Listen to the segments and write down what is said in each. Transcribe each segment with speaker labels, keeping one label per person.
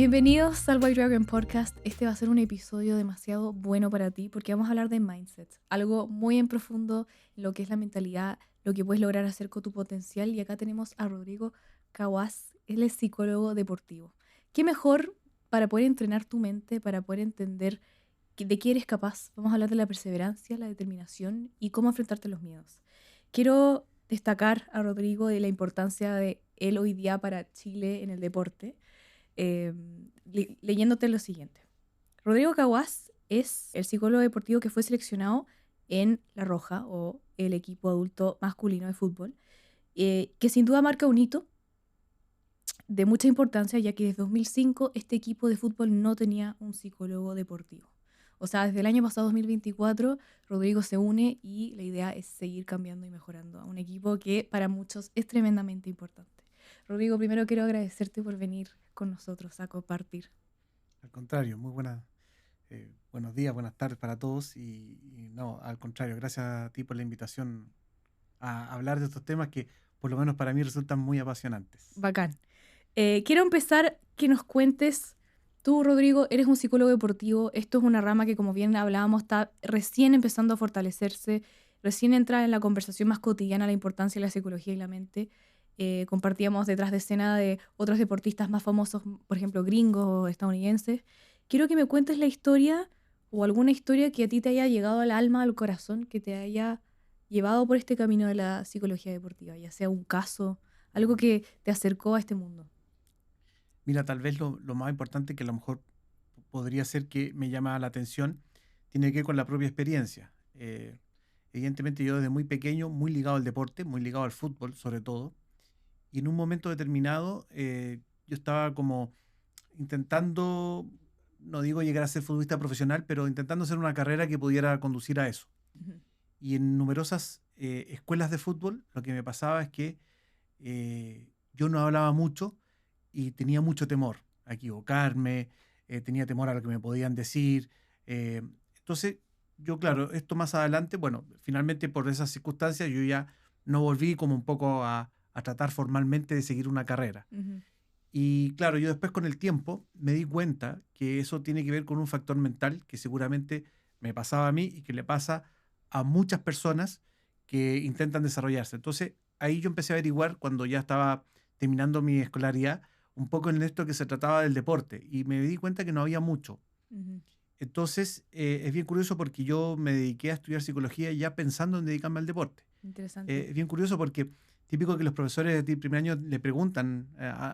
Speaker 1: Bienvenidos al White Dragon Podcast. Este va a ser un episodio demasiado bueno para ti porque vamos a hablar de mindset, algo muy en profundo en lo que es la mentalidad, lo que puedes lograr hacer con tu potencial. Y acá tenemos a Rodrigo Kawás, él es psicólogo deportivo. ¿Qué mejor para poder entrenar tu mente, para poder entender de qué eres capaz? Vamos a hablar de la perseverancia, la determinación y cómo enfrentarte a los miedos. Quiero destacar a Rodrigo de la importancia de él hoy día para Chile en el deporte. eh, Leyéndote lo siguiente. Rodrigo Kawás es el psicólogo deportivo que fue seleccionado en La Roja, o el equipo adulto masculino de fútbol, que sin duda marca un hito de mucha importancia, ya que desde 2005 este equipo de fútbol no tenía un psicólogo deportivo. O sea, desde el año pasado, 2024, Rodrigo se une y la idea es seguir cambiando y mejorando a un equipo que para muchos es tremendamente importante. Rodrigo, primero quiero agradecerte por venir con nosotros a compartir.
Speaker 2: Al contrario, buenos días, buenas tardes para todos y no, al contrario, gracias a ti por la invitación a hablar de estos temas que por lo menos para mí resultan muy apasionantes.
Speaker 1: Bacán. Quiero empezar que nos cuentes, tú, Rodrigo, eres un psicólogo deportivo. Esto es una rama que, como bien hablábamos, está recién empezando a fortalecerse, recién entra en la conversación más cotidiana la importancia de la psicología y la mente. Compartíamos detrás de escena de otros deportistas más famosos, por ejemplo, gringos o estadounidenses. Quiero que me cuentes la historia o alguna historia que a ti te haya llegado al alma, al corazón, que te haya llevado por este camino de la psicología deportiva, ya sea un caso, algo que te acercó a este mundo.
Speaker 2: Mira, tal vez lo más importante que a lo mejor podría ser que me llama la atención tiene que ver con la propia experiencia. Evidentemente yo desde muy pequeño, muy ligado al deporte, muy ligado al fútbol sobre todo, y en un momento determinado yo estaba como intentando, no digo llegar a ser futbolista profesional, pero intentando hacer una carrera que pudiera conducir a eso.
Speaker 1: Ujú.
Speaker 2: Y en numerosas escuelas de fútbol lo que me pasaba es que yo no hablaba mucho y tenía mucho temor a equivocarme, tenía temor a lo que me podían decir. eh, entonces, yo, claro, esto más adelante, bueno, finalmente por esas circunstancias yo ya no volví como un poco a tratar formalmente de seguir una carrera.
Speaker 1: Ujú.
Speaker 2: Y claro, yo después con el tiempo me di cuenta que eso tiene que ver con un factor mental que seguramente me pasaba a mí y que le pasa a muchas personas que intentan desarrollarse. Entonces ahí yo empecé a averiguar cuando ya estaba terminando mi escolaridad un poco en esto que se trataba del deporte y me di cuenta que no había mucho.
Speaker 1: Ujú.
Speaker 2: Entonces es bien curioso porque yo me dediqué a estudiar psicología ya pensando en dedicarme al deporte.
Speaker 1: Interesante.
Speaker 2: Es bien curioso porque típico que los profesores de primer año le preguntan,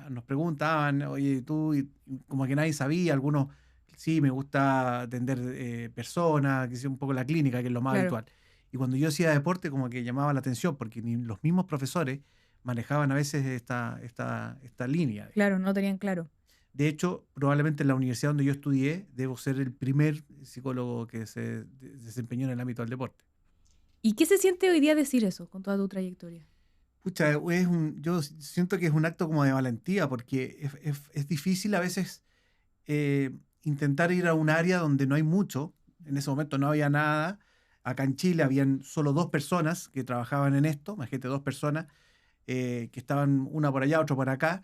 Speaker 2: nos preguntaban, oye, tú, y como que nadie sabía, algunos, sí, me gusta atender personas, que sea un poco la clínica, que es lo más
Speaker 1: Claro,
Speaker 2: habitual. Y cuando yo hacía deporte, como que llamaba la atención, porque ni los mismos profesores manejaban a veces esta línea, digamos.
Speaker 1: claro, no tenían claro.
Speaker 2: De hecho, probablemente en la universidad donde yo estudié, debo ser el primer psicólogo que se desempeñó en el ámbito del deporte.
Speaker 1: ¿Y qué se siente hoy día decir eso con toda tu trayectoria?
Speaker 2: Pucha, yo siento que es un acto como de valentía, porque es difícil a veces intentar ir a un área donde no hay mucho. En ese momento no había nada. Acá en Chile habían solo dos personas que trabajaban en esto, más gente, dos personas, que estaban una por allá, otra por acá.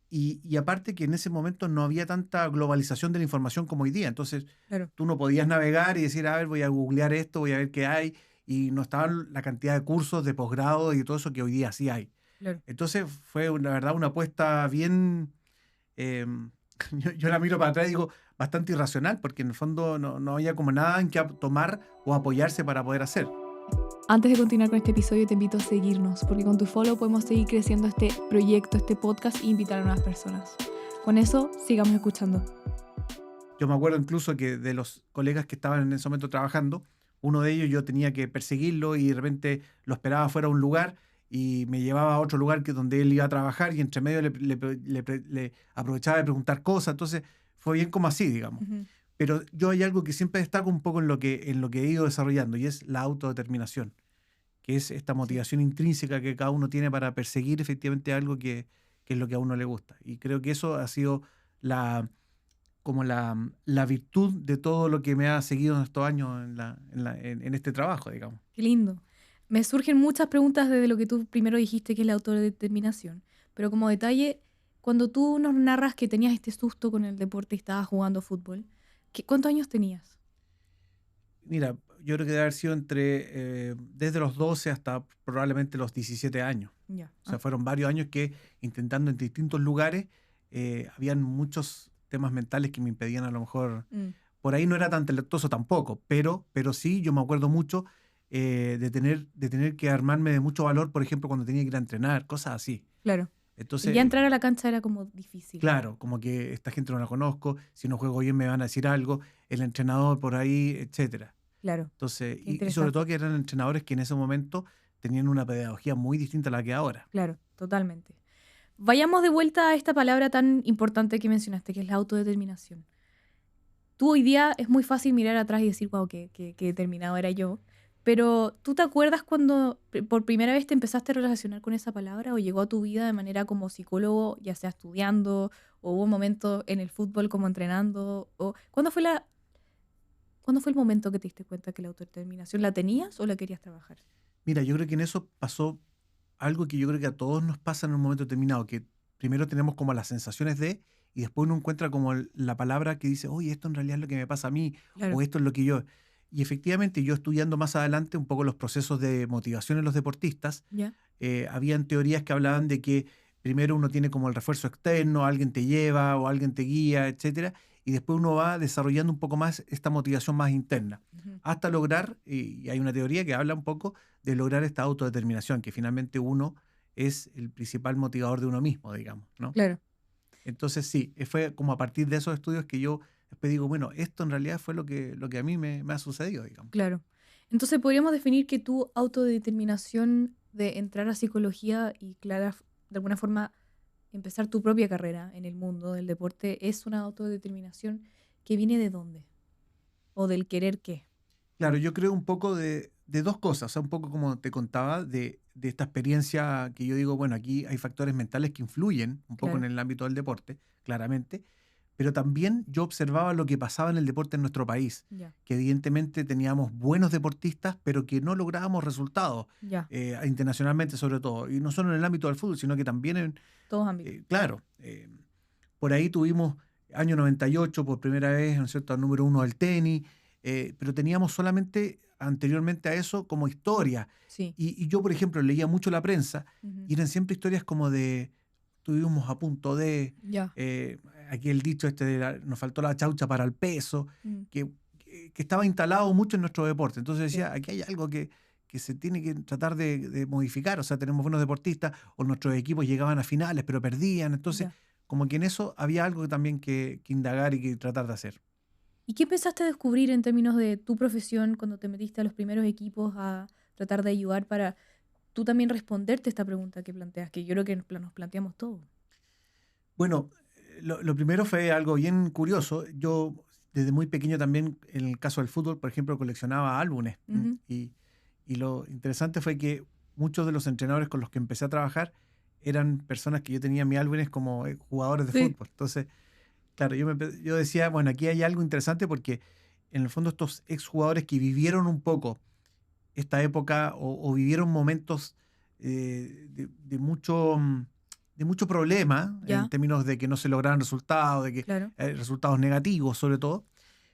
Speaker 2: Y aparte que en ese momento no había tanta globalización de la información como hoy día. Entonces
Speaker 1: Claro,
Speaker 2: tú no podías navegar y decir, a ver, voy a googlear esto, voy a ver qué hay. Y no estaban la cantidad de cursos de posgrado y todo eso que hoy día sí hay.
Speaker 1: claro.
Speaker 2: Entonces fue, la verdad, una apuesta bien, yo la miro para atrás y digo, bastante irracional, porque en el fondo no había como nada en que tomar o apoyarse para poder hacer.
Speaker 1: Antes de continuar con este episodio, te invito a seguirnos, porque con tu follow podemos seguir creciendo este proyecto, este podcast e invitar a nuevas personas. Con eso, sigamos escuchando.
Speaker 2: Yo me acuerdo incluso que de los colegas que estaban en ese momento trabajando, uno de ellos yo tenía que perseguirlo y de repente lo esperaba fuera de un lugar y me llevaba a otro lugar que donde él iba a trabajar y entre medio le aprovechaba de preguntar cosas. Entonces fue bien como así, digamos.
Speaker 1: Ujú.
Speaker 2: Pero yo hay algo que siempre destaco un poco en lo que he ido desarrollando y es la autodeterminación, que es esta
Speaker 1: Sí.
Speaker 2: motivación intrínseca que cada uno tiene para perseguir efectivamente algo que es lo que a uno le gusta. Y creo que eso ha sido la, como la virtud de todo lo que me ha seguido en estos años en este trabajo, digamos.
Speaker 1: Qué lindo. Me surgen muchas preguntas desde lo que tú primero dijiste, que es la autodeterminación. Pero como detalle, cuando tú nos narras que tenías este susto con el deporte y estabas jugando fútbol, ¿cuántos años tenías?
Speaker 2: Mira, yo creo que debe haber sido desde los 12 hasta probablemente los 17 años.
Speaker 1: Ya.
Speaker 2: O sea, fueron varios años que intentando en distintos lugares, habían muchos temas mentales que me impedían a lo mejor.
Speaker 1: Mm,
Speaker 2: Por ahí no era tan talentoso tampoco, pero sí, yo me acuerdo mucho de tener que armarme de mucho valor, por ejemplo, cuando tenía que ir a entrenar, cosas así.
Speaker 1: claro.
Speaker 2: Entonces,
Speaker 1: Ya entrar a la cancha era como difícil.
Speaker 2: claro, como que esta gente no la conozco, si no juego bien me van a decir algo, el entrenador por ahí, etcétera.
Speaker 1: Claro,
Speaker 2: Entonces,
Speaker 1: qué
Speaker 2: y sobre todo
Speaker 1: interesante.
Speaker 2: que eran entrenadores que en ese momento tenían una pedagogía muy distinta a la que ahora.
Speaker 1: Claro, totalmente. Vayamos de vuelta a esta palabra tan importante que mencionaste, que es la autodeterminación. Tú hoy día es muy fácil mirar atrás y decir, wow, qué determinado era yo. Pero ¿tú te acuerdas cuando por primera vez te empezaste a relacionar con esa palabra o llegó a tu vida de manera como psicólogo, ya sea estudiando o hubo un momento en el fútbol como entrenando? O, ¿cuándo fue el momento que te diste cuenta que la autodeterminación la tenías o la querías trabajar?
Speaker 2: Mira, yo creo que en eso pasó algo que yo creo que a todos nos pasa en un momento determinado, que primero tenemos como las sensaciones y después uno encuentra como la palabra que dice, oye, esto en realidad es lo que me pasa a mí, o
Speaker 1: Claro,
Speaker 2: esto es lo que yo. Y efectivamente, yo estudiando más adelante un poco los procesos de motivación en los deportistas,
Speaker 1: ya,
Speaker 2: habían teorías que hablaban de que primero uno tiene como el refuerzo externo, alguien te lleva o alguien te guía, etcétera, y después uno va desarrollando un poco más esta motivación más interna,
Speaker 1: ujú,
Speaker 2: hasta lograr, y hay una teoría que habla un poco de lograr esta autodeterminación, que finalmente uno es el principal motivador de uno mismo, digamos, ¿no?
Speaker 1: claro,
Speaker 2: Entonces sí, fue como a partir de esos estudios que yo después digo, bueno, esto en realidad fue lo que a mí me ha sucedido, digamos.
Speaker 1: claro. Entonces podríamos definir que tu autodeterminación de entrar a psicología y, clara, de alguna forma empezar tu propia carrera en el mundo del deporte es una autodeterminación que viene de dónde o del querer qué.
Speaker 2: Claro, yo creo un poco de dos cosas, o sea, un poco como te contaba, de esta experiencia que yo digo, bueno, aquí hay factores mentales que influyen un poco en
Speaker 1: Claro,
Speaker 2: el ámbito del deporte, claramente, pero también yo observaba lo que pasaba en el deporte en nuestro país,
Speaker 1: ya,
Speaker 2: que evidentemente teníamos buenos deportistas, pero que no lográbamos resultados,
Speaker 1: ya,
Speaker 2: internacionalmente sobre todo, y no solo en el ámbito del fútbol, sino que también
Speaker 1: todos ámbitos.
Speaker 2: claro, por ahí tuvimos año 98 por primera vez, ¿no es cierto?, al número uno del tenis, pero teníamos solamente anteriormente a eso como historia.
Speaker 1: Sí,
Speaker 2: Y yo, por ejemplo, leía mucho la prensa
Speaker 1: ujú,
Speaker 2: y eran siempre historias como de, tuvimos a punto de,
Speaker 1: ya,
Speaker 2: eh, aquí el dicho este de nos faltó la chaucha para el peso,
Speaker 1: mm,
Speaker 2: que estaba instalado mucho en nuestro deporte. Entonces
Speaker 1: sí,
Speaker 2: decía, aquí hay algo que se tiene que tratar de modificar. O sea, tenemos buenos deportistas o nuestros equipos llegaban a finales pero perdían. Entonces,
Speaker 1: ya.
Speaker 2: como que en eso había algo también que indagar y que tratar de hacer.
Speaker 1: ¿Y qué empezaste a descubrir en términos de tu profesión cuando te metiste a los primeros equipos a tratar de ayudar para tú también responderte esta pregunta que planteas, que yo creo que nos planteamos todos?
Speaker 2: Bueno, lo primero fue algo bien curioso. Yo desde muy pequeño también, en el caso del fútbol, por ejemplo, coleccionaba álbumes.
Speaker 1: Ujú,
Speaker 2: Y lo interesante fue que muchos de los entrenadores con los que empecé a trabajar eran personas que yo tenía en mis álbumes como jugadores de
Speaker 1: sí,
Speaker 2: fútbol. Entonces, claro, yo decía, bueno, aquí hay algo interesante porque en el fondo estos exjugadores que vivieron un poco esta época o vivieron momentos de mucho problema en
Speaker 1: ya,
Speaker 2: términos de que no se lograban resultados, de que
Speaker 1: claro,
Speaker 2: resultados negativos sobre todo.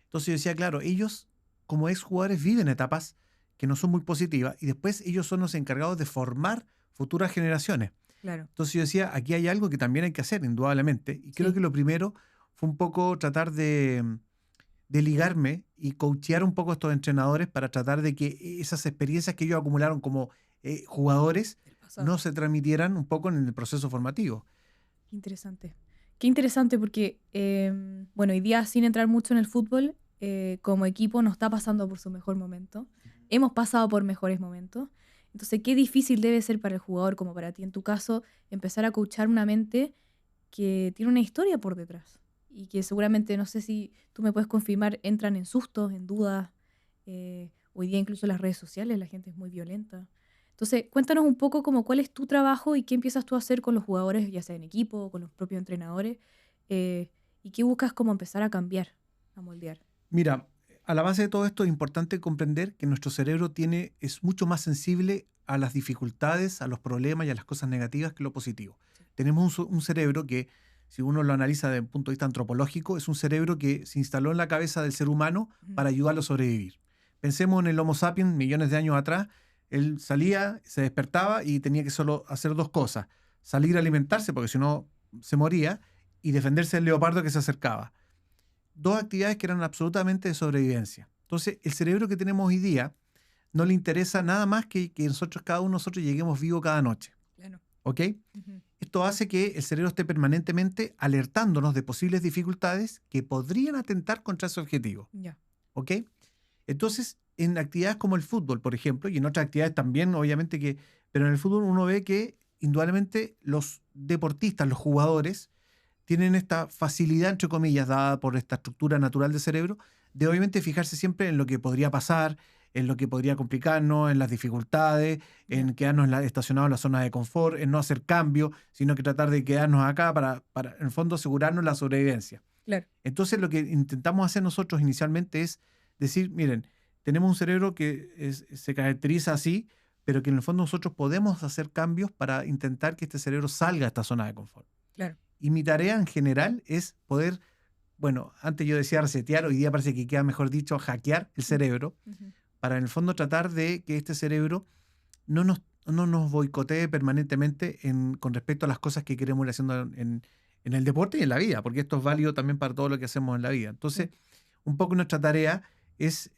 Speaker 2: Entonces yo decía, claro, ellos como exjugadores viven etapas que no son muy positivas y después ellos son los encargados de formar futuras generaciones.
Speaker 1: claro,
Speaker 2: Entonces yo decía, aquí hay algo que también hay que hacer, indudablemente. Y creo
Speaker 1: sí.
Speaker 2: que lo primero fue un poco tratar de ligarme y coachear un poco a estos entrenadores para tratar de que esas experiencias que ellos acumularon como jugadores
Speaker 1: Del
Speaker 2: no
Speaker 1: pasado.
Speaker 2: se transmitieran un poco en el proceso formativo.
Speaker 1: Qué interesante. Qué interesante porque, bueno, hoy día sin entrar mucho en el fútbol, como equipo no está pasando por su mejor momento. Hemos pasado por mejores momentos. Entonces, qué difícil debe ser para el jugador, como para ti en tu caso, empezar a coachar una mente que tiene una historia por detrás. Y que seguramente, no sé si tú me puedes confirmar, entran en sustos, en dudas. Hoy día incluso en las redes sociales la gente es muy violenta. Entonces, cuéntanos un poco como cuál es tu trabajo y qué empiezas tú a hacer con los jugadores, ya sea en equipo o con los propios entrenadores, eh, y qué buscas como empezar a cambiar, a moldear.
Speaker 2: Mira, a la base de todo esto es importante comprender que nuestro cerebro es mucho más sensible a las dificultades, a los problemas y a las cosas negativas que lo positivo.
Speaker 1: Sí.
Speaker 2: tenemos un cerebro que, si uno lo analiza desde un punto de vista antropológico, es un cerebro que se instaló en la cabeza del ser humano para ayudarlo a sobrevivir. Pensemos en el Homo sapiens millones de años atrás. Él salía, se despertaba y tenía que solo hacer dos cosas: salir a alimentarse, porque si no se moría, y defenderse del leopardo que se acercaba. Dos actividades que eran absolutamente de sobrevivencia. Entonces, el cerebro que tenemos hoy día no le interesa nada más que nosotros, cada uno de nosotros, lleguemos vivos cada noche.
Speaker 1: Claro.
Speaker 2: ¿Ok? Esto hace que el cerebro esté permanentemente alertándonos de posibles dificultades que podrían atentar contra ese objetivo.
Speaker 1: Ya.
Speaker 2: ¿Ok? Entonces, en actividades como el fútbol, por ejemplo, y en otras actividades también, obviamente, pero en el fútbol uno ve que indudablemente los deportistas, los jugadores, tienen esta facilidad, entre comillas, dada por esta estructura natural del cerebro, de obviamente fijarse siempre en lo que podría pasar, en lo que podría complicarnos, en las dificultades, en quedarnos estacionados en la zona de confort, en no hacer cambio, sino que tratar de quedarnos acá para en el fondo, asegurarnos la sobrevivencia.
Speaker 1: Claro.
Speaker 2: Entonces, lo que intentamos hacer nosotros inicialmente es decir, miren, tenemos un cerebro que se caracteriza así, pero que en el fondo nosotros podemos hacer cambios para intentar que este cerebro salga de esta zona de confort.
Speaker 1: Claro.
Speaker 2: Y mi tarea en general es poder, bueno, antes yo decía resetear, hoy día parece que queda mejor dicho hackear el cerebro, para en el fondo tratar de que este cerebro no nos boicotee permanentemente con respecto a las cosas que queremos ir haciendo en el deporte y en la vida, porque esto es válido también para todo lo que hacemos en la vida. Entonces, un poco nuestra tarea es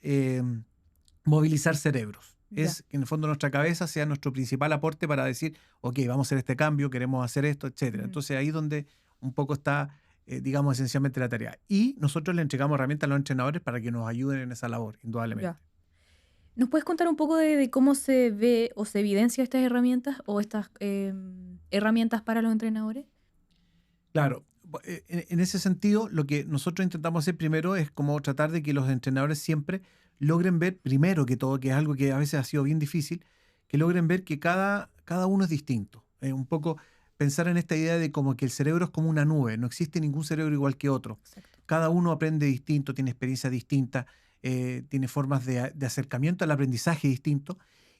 Speaker 2: movilizar cerebros. Es que en el fondo nuestra cabeza sea nuestro principal aporte para decir, ok, vamos a hacer este cambio, queremos hacer esto, etc. Entonces ahí es donde un poco está, digamos, esencialmente la tarea. Y nosotros le entregamos herramientas a los entrenadores para que nos ayuden en esa labor, indudablemente.
Speaker 1: Ya. ¿Nos puedes contar un poco de cómo se ve o se evidencia estas herramientas o estas herramientas para los entrenadores?
Speaker 2: Claro. En ese sentido, lo que nosotros intentamos hacer primero es como tratar de que los entrenadores siempre logren ver, primero que todo, que es algo que a veces ha sido bien difícil, que logren ver que cada uno es distinto. Un poco pensar en esta idea de como que el cerebro es como una nube, no existe ningún cerebro igual que otro.
Speaker 1: Exacto.
Speaker 2: Cada uno aprende distinto, tiene experiencias distintas, tiene formas de acercamiento al aprendizaje distinto,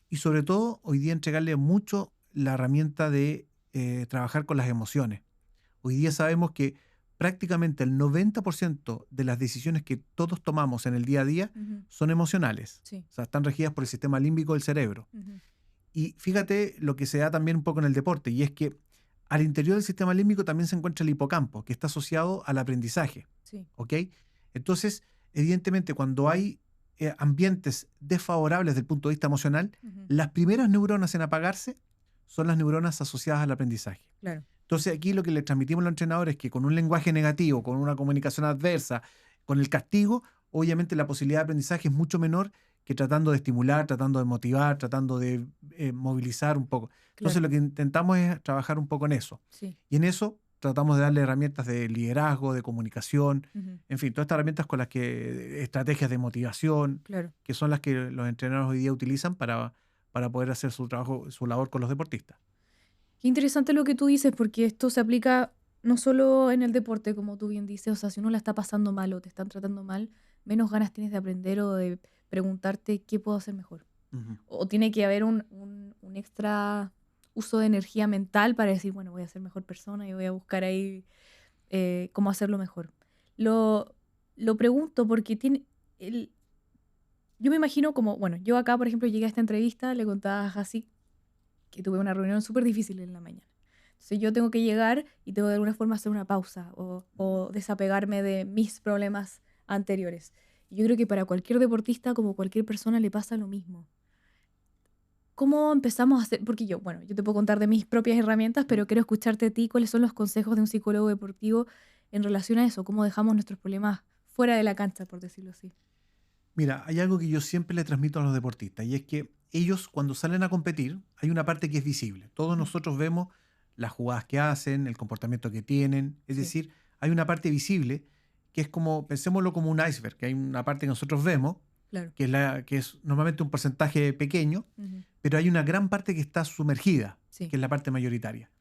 Speaker 2: y sobre todo hoy día entregarle mucho la herramienta de trabajar con las emociones. Hoy día sabemos que prácticamente el 90% de las decisiones que todos tomamos en el día a día son emocionales.
Speaker 1: Sí.
Speaker 2: O sea, están regidas por el sistema límbico del cerebro. Y fíjate lo que se da también un poco en el deporte, y es que al interior del sistema límbico también se encuentra el hipocampo, que está asociado al aprendizaje.
Speaker 1: Sí.
Speaker 2: ¿Ok? Entonces, evidentemente, cuando hay ambientes desfavorables desde el punto de vista emocional, las primeras neuronas en apagarse son las neuronas asociadas al aprendizaje.
Speaker 1: Claro.
Speaker 2: Entonces, aquí lo que le transmitimos a los entrenadores es que con un lenguaje negativo, con una comunicación adversa, con el castigo, obviamente la posibilidad de aprendizaje es mucho menor que tratando de estimular, tratando de motivar, tratando de movilizar un poco. Entonces, lo que intentamos es trabajar un poco en eso.
Speaker 1: Sí.
Speaker 2: Y en eso tratamos de darle herramientas de liderazgo, de comunicación, en fin, todas estas herramientas con las que, estrategias de motivación,
Speaker 1: Claro.
Speaker 2: que son las que los entrenadores hoy día utilizan para poder hacer su trabajo, su labor con los deportistas.
Speaker 1: Qué interesante lo que tú dices, porque esto se aplica no solo en el deporte, como tú bien dices. O sea, si uno la está pasando mal o te están tratando mal, menos ganas tienes de aprender o de preguntarte qué puedo hacer mejor. O tiene que haber un extra uso de energía mental para decir, bueno, voy a ser mejor persona y voy a buscar ahí cómo hacerlo mejor. Lo pregunto porque yo me imagino como, bueno, yo acá, por ejemplo, llegué a esta entrevista, le contaba a Jassi que tuve una reunión súper difícil en la mañana. Entonces yo tengo que llegar y tengo de alguna forma hacer una pausa o desapegarme de mis problemas anteriores. Y yo creo que para cualquier deportista, como cualquier persona, le pasa lo mismo. ¿Cómo empezamos a hacer? Porque yo te puedo contar de mis propias herramientas, pero quiero escucharte a ti cuáles son los consejos de un psicólogo deportivo en relación a eso, cómo dejamos nuestros problemas fuera de la cancha, por decirlo así.
Speaker 2: Mira, hay algo que yo siempre le transmito a los deportistas, y es que ellos, cuando salen a competir, hay una parte que es visible. Todos nosotros vemos las jugadas que hacen, el comportamiento que tienen. Es decir, hay una parte visible que es como, pensémoslo como un iceberg, que hay una parte que nosotros vemos,
Speaker 1: Claro.
Speaker 2: que es normalmente un porcentaje pequeño, pero hay una gran parte que está sumergida,
Speaker 1: Sí.
Speaker 2: que es la parte mayoritaria.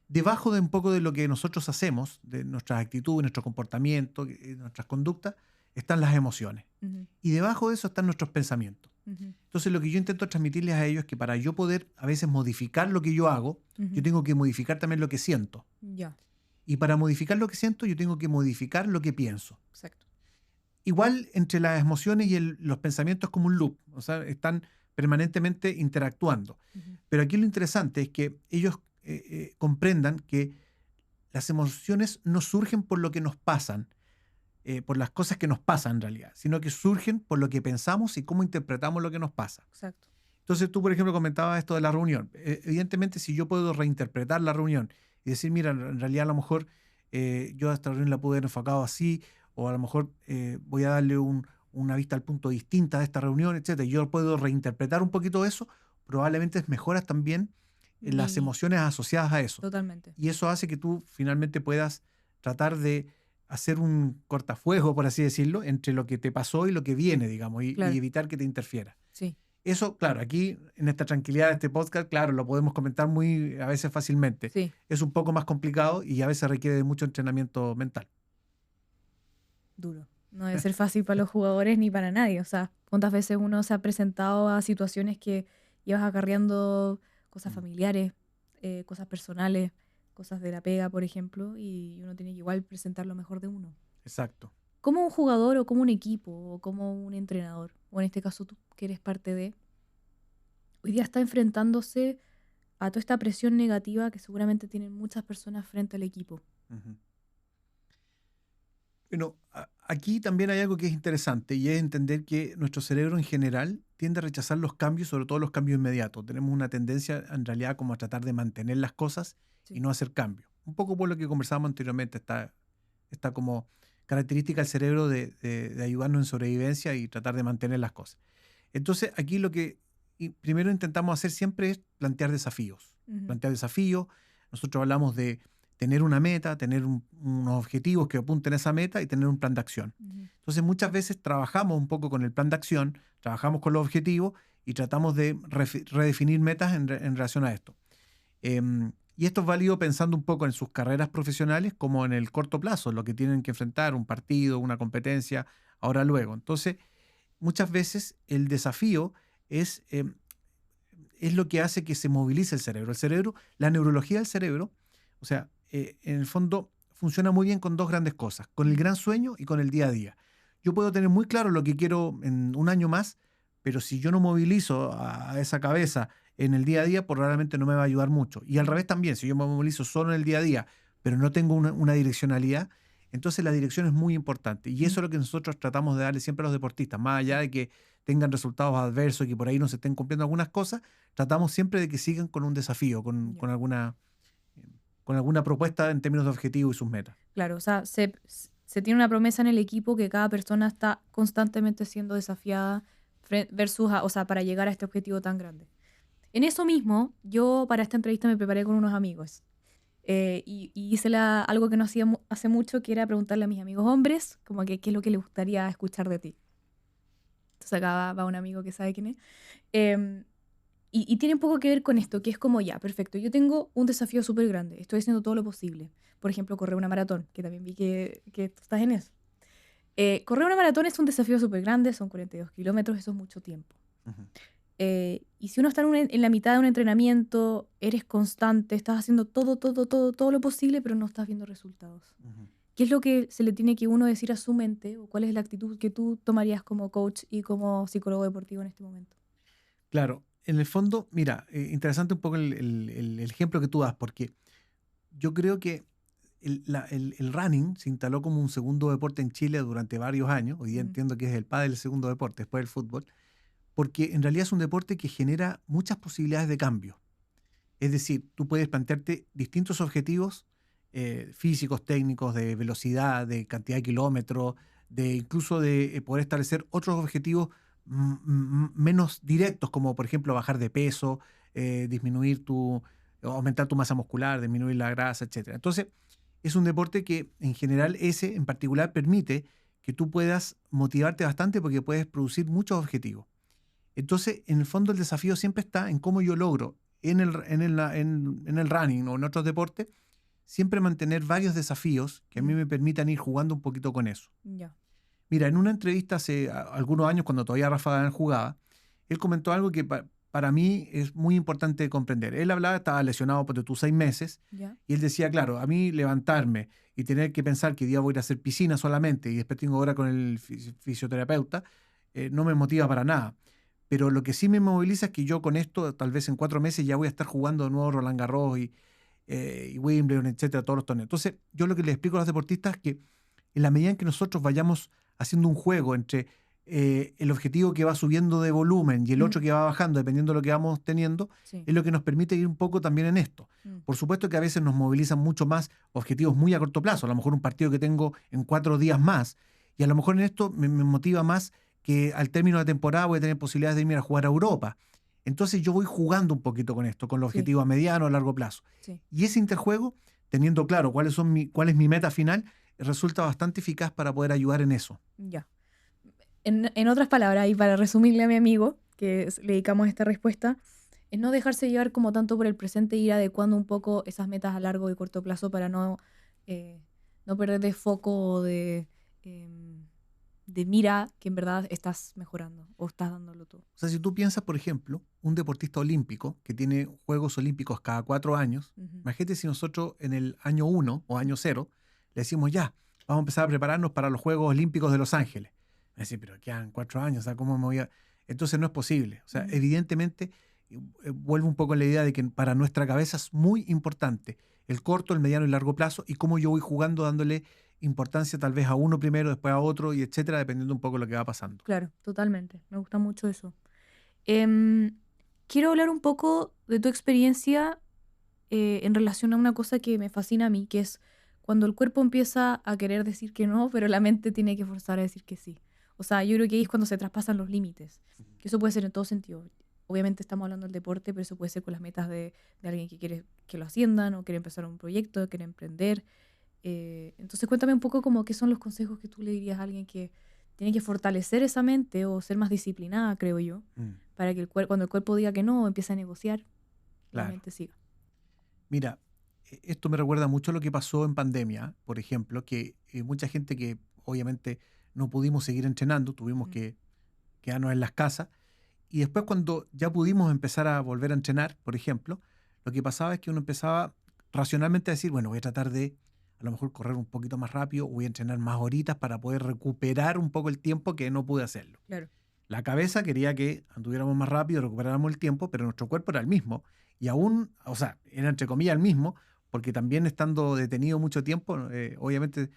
Speaker 2: Debajo de un poco de lo que nosotros hacemos, de nuestras actitudes, nuestro comportamiento, nuestras conductas, están las emociones. Y debajo de eso están nuestros pensamientos.
Speaker 1: Ujú,
Speaker 2: Entonces lo que yo intento transmitirles a ellos es que para yo poder a veces modificar lo que yo hago, yo
Speaker 1: ujú.
Speaker 2: tengo que modificar también lo que siento.
Speaker 1: Ya,
Speaker 2: Y para modificar lo que siento, yo tengo que modificar lo que pienso.
Speaker 1: exacto.
Speaker 2: Igual entre las emociones y los pensamientos es como un loop, o sea, están permanentemente interactuando.
Speaker 1: Ujú,
Speaker 2: Pero aquí lo interesante es que ellos comprendan que las emociones no surgen por lo que nos pasan, por las cosas que nos pasan en realidad, sino que surgen por lo que pensamos y cómo interpretamos lo que nos pasa.
Speaker 1: exacto.
Speaker 2: Entonces tú, por ejemplo, comentabas esto de la reunión. Evidentemente, si yo puedo reinterpretar la reunión y decir, mira, en realidad a lo mejor yo a esta reunión la pude haber enfocado así, o a lo mejor voy a darle una vista al punto distinta de esta reunión, etcétera. Yo puedo reinterpretar un poquito eso, probablemente mejoras también las
Speaker 1: Mi,
Speaker 2: emociones asociadas a eso.
Speaker 1: totalmente.
Speaker 2: Y eso hace que tú finalmente puedas tratar de hacer un cortafuego, por así decirlo, entre lo que te pasó y lo que viene, digamos, y
Speaker 1: Claro,
Speaker 2: evitar que te interfiera.
Speaker 1: sí.
Speaker 2: Eso, claro, aquí en esta tranquilidad de este podcast, claro, lo podemos comentar muy a veces fácilmente.
Speaker 1: Sí,
Speaker 2: Es un poco más complicado y a veces requiere de mucho entrenamiento mental.
Speaker 1: duro. No debe ser fácil para los jugadores ni para nadie. O sea, ¿cuántas veces uno se ha presentado a situaciones que llevas acarreando cosas
Speaker 2: Mm,
Speaker 1: familiares, cosas personales, cosas de la pega, por ejemplo, y uno tiene que igual presentar lo mejor de uno?
Speaker 2: exacto.
Speaker 1: Como un jugador o como un equipo o como un entrenador, o en este caso tú, que eres parte de, hoy día está enfrentándose a toda esta presión negativa que seguramente tienen muchas personas frente al equipo.
Speaker 2: Ujú. Bueno, aquí también hay algo que es interesante y es entender que nuestro cerebro en general tiende a rechazar los cambios, sobre todo los cambios inmediatos. Tenemos una tendencia en realidad como a tratar de mantener las cosas y
Speaker 1: Sí.
Speaker 2: no hacer cambios. Un poco por lo que conversábamos anteriormente, está como característica del cerebro de ayudarnos en sobrevivencia y tratar de mantener las cosas. Entonces, aquí lo que primero intentamos hacer siempre es plantear desafíos.
Speaker 1: Ujú,
Speaker 2: Plantear desafíos. Nosotros hablamos de tener una meta, tener unos objetivos que apunten a esa meta y tener un plan de acción.
Speaker 1: ujú.
Speaker 2: Entonces, muchas veces trabajamos un poco con el plan de acción, trabajamos con los objetivos y tratamos de redefinir metas en relación a esto. Y esto es válido pensando un poco en sus carreras profesionales como en el corto plazo, lo que tienen que enfrentar, un partido, una competencia, ahora luego. Entonces, muchas veces el desafío es lo que hace que se movilice el cerebro. El cerebro, la neurología del cerebro, o sea, en el fondo funciona muy bien con dos grandes cosas, con el
Speaker 1: Mm,
Speaker 2: gran sueño y con el día a día. Yo puedo tener muy claro lo que quiero en un año más, pero si yo no movilizo a esa cabeza en el día a día, pues realmente no me va a ayudar mucho. Y al
Speaker 1: mm,
Speaker 2: revés también, si yo me movilizo solo en el día a día, pero no tengo una direccionalidad, entonces la dirección es muy importante. Y
Speaker 1: mm,
Speaker 2: eso es lo que nosotros tratamos de darle siempre a los deportistas, más allá
Speaker 1: sí,
Speaker 2: de que tengan resultados adversos y que por ahí no se estén cumpliendo algunas cosas, tratamos siempre de que sigan con un desafío,
Speaker 1: ya.
Speaker 2: eh, con alguna propuesta en términos de objetivos y sus metas.
Speaker 1: Claro, o sea, se tiene una promesa en el equipo que cada persona está constantemente siendo desafiada versus, o sea, para llegar a este objetivo tan grande. En eso mismo, yo para esta entrevista me preparé con unos amigos y hice algo que no hacía hace mucho, que era preguntarle a mis amigos hombres, como que qué es lo que les gustaría escuchar de ti. Entonces acá va un amigo que sabe quién es. Em, y tiene un poco que ver con esto, que es como ya, perfecto, yo tengo un desafío súper grande, estoy haciendo todo lo posible. Por ejemplo, correr una maratón, que también vi que tú estás en eso. Correr una maratón es un desafío súper grande, son 42 kilómetros, eso es mucho tiempo.
Speaker 2: Ujú,
Speaker 1: Y si uno está en la mitad de un entrenamiento, eres constante, estás haciendo todo lo posible, pero no estás viendo resultados.
Speaker 2: ujú.
Speaker 1: ¿Qué es lo que se le tiene que uno decir a su mente o cuál es la actitud que tú tomarías como coach y como psicólogo deportivo en este momento?
Speaker 2: Claro, en el fondo, mira, interesante un poco el ejemplo que tú das, porque yo creo que el running se instaló como un segundo deporte en Chile durante varios años. Hoy día
Speaker 1: Ujú,
Speaker 2: entiendo que es el padre del segundo deporte, después del fútbol, porque en realidad es un deporte que genera muchas posibilidades de cambio. Es decir, tú puedes plantearte distintos objetivos físicos, técnicos, de velocidad, de cantidad de kilómetros, de incluso de poder establecer otros objetivos menos directos, como por ejemplo bajar de peso, disminuir aumentar tu masa muscular, disminuir la grasa, etcétera. Entonces, es un deporte que en general ese en particular permite que tú puedas motivarte bastante porque puedes producir muchos objetivos. Entonces, en el fondo, el desafío siempre está en cómo yo logro en el running o en otros deportes, siempre mantener varios desafíos que a mí
Speaker 1: ujú,
Speaker 2: me permitan ir jugando un poquito con eso.
Speaker 1: ya.
Speaker 2: Mira, en una entrevista hace algunos años, cuando todavía Rafa Nadal jugaba, él comentó algo que para mí es muy importante comprender. Él hablaba, estaba lesionado por 6 meses,
Speaker 1: ¿Ya?
Speaker 2: y él decía, claro, a mí levantarme y tener que pensar que hoy día voy a ir a hacer piscina solamente y después tengo hora con el fisioterapeuta, no me motiva para nada. Pero lo que sí me moviliza es que yo con esto, tal vez en 4 meses, ya voy a estar jugando de nuevo Roland Garros y Wimbledon, etcétera, todos los torneos. Entonces, yo lo que les explico a los deportistas es que en la medida en que nosotros vayamos haciendo un juego entre el objetivo que va subiendo de volumen y el otro que va bajando, dependiendo de lo que vamos teniendo,
Speaker 1: Sí.
Speaker 2: es lo que nos permite ir un poco también en esto. Por supuesto que a veces nos movilizan mucho más objetivos muy a corto plazo, a lo mejor un partido que tengo en 4 días más, y a lo mejor en esto me motiva más que al término de la temporada voy a tener posibilidades de irme a jugar a Europa. Entonces yo voy jugando un poquito con esto, con los
Speaker 1: Sí.
Speaker 2: objetivos a mediano o largo plazo.
Speaker 1: Sí.
Speaker 2: Y ese interjuego, teniendo claro cuál es mi meta final, resulta bastante eficaz para poder ayudar en eso.
Speaker 1: Ya. En otras palabras, y para resumirle a mi amigo, que le dedicamos esta respuesta, es no dejarse llevar como tanto por el presente y ir adecuando un poco esas metas a largo y corto plazo para no perder de foco o de mira que en verdad estás mejorando o estás dándolo todo.
Speaker 2: O sea, si tú piensas, por ejemplo, un deportista olímpico que tiene Juegos Olímpicos cada 4 años, imagínate si nosotros en el año 1 o año 0 le decimos ya, vamos a empezar a prepararnos para los Juegos Olímpicos de Los Ángeles. Me decir, pero quedan 4 años, o sea, ¿cómo me voy a...? Entonces no es posible. O sea, evidentemente, vuelvo un poco en la idea de que para nuestra cabeza es muy importante el corto, el mediano y largo plazo y cómo yo voy jugando dándole importancia tal vez a uno primero, después a otro y etcétera, dependiendo un poco de lo que va pasando.
Speaker 1: Claro, totalmente. Me gusta mucho eso. Quiero hablar un poco de tu experiencia en relación a una cosa que me fascina a mí, que es cuando el cuerpo empieza a querer decir que no, pero la mente tiene que forzar a decir que sí. O sea, yo creo que ahí es cuando se traspasan los límites. Que eso puede ser en todo sentido. Obviamente estamos hablando del deporte, pero eso puede ser con las metas de alguien que quiere que lo asciendan o quiere empezar un proyecto, quiere emprender. Entonces cuéntame un poco como qué son los consejos que tú le dirías a alguien que tiene que fortalecer esa mente o ser más disciplinada, creo yo, para que cuando el cuerpo diga que no, empiece a negociar, la mente siga.
Speaker 2: Mira, esto me recuerda mucho a lo que pasó en pandemia, por ejemplo, que mucha gente que obviamente no pudimos seguir entrenando, tuvimos que quedarnos en las casas, y después cuando ya pudimos empezar a volver a entrenar, por ejemplo, lo que pasaba es que uno empezaba racionalmente a decir, bueno, voy a tratar de a lo mejor correr un poquito más rápido, voy a entrenar más horitas para poder recuperar un poco el tiempo que no pude hacerlo.
Speaker 1: Claro.
Speaker 2: La cabeza quería que anduviéramos más rápido, recuperáramos el tiempo, pero nuestro cuerpo era el mismo. Y aún, o sea, era entre comillas el mismo, porque también estando detenido mucho tiempo, obviamente,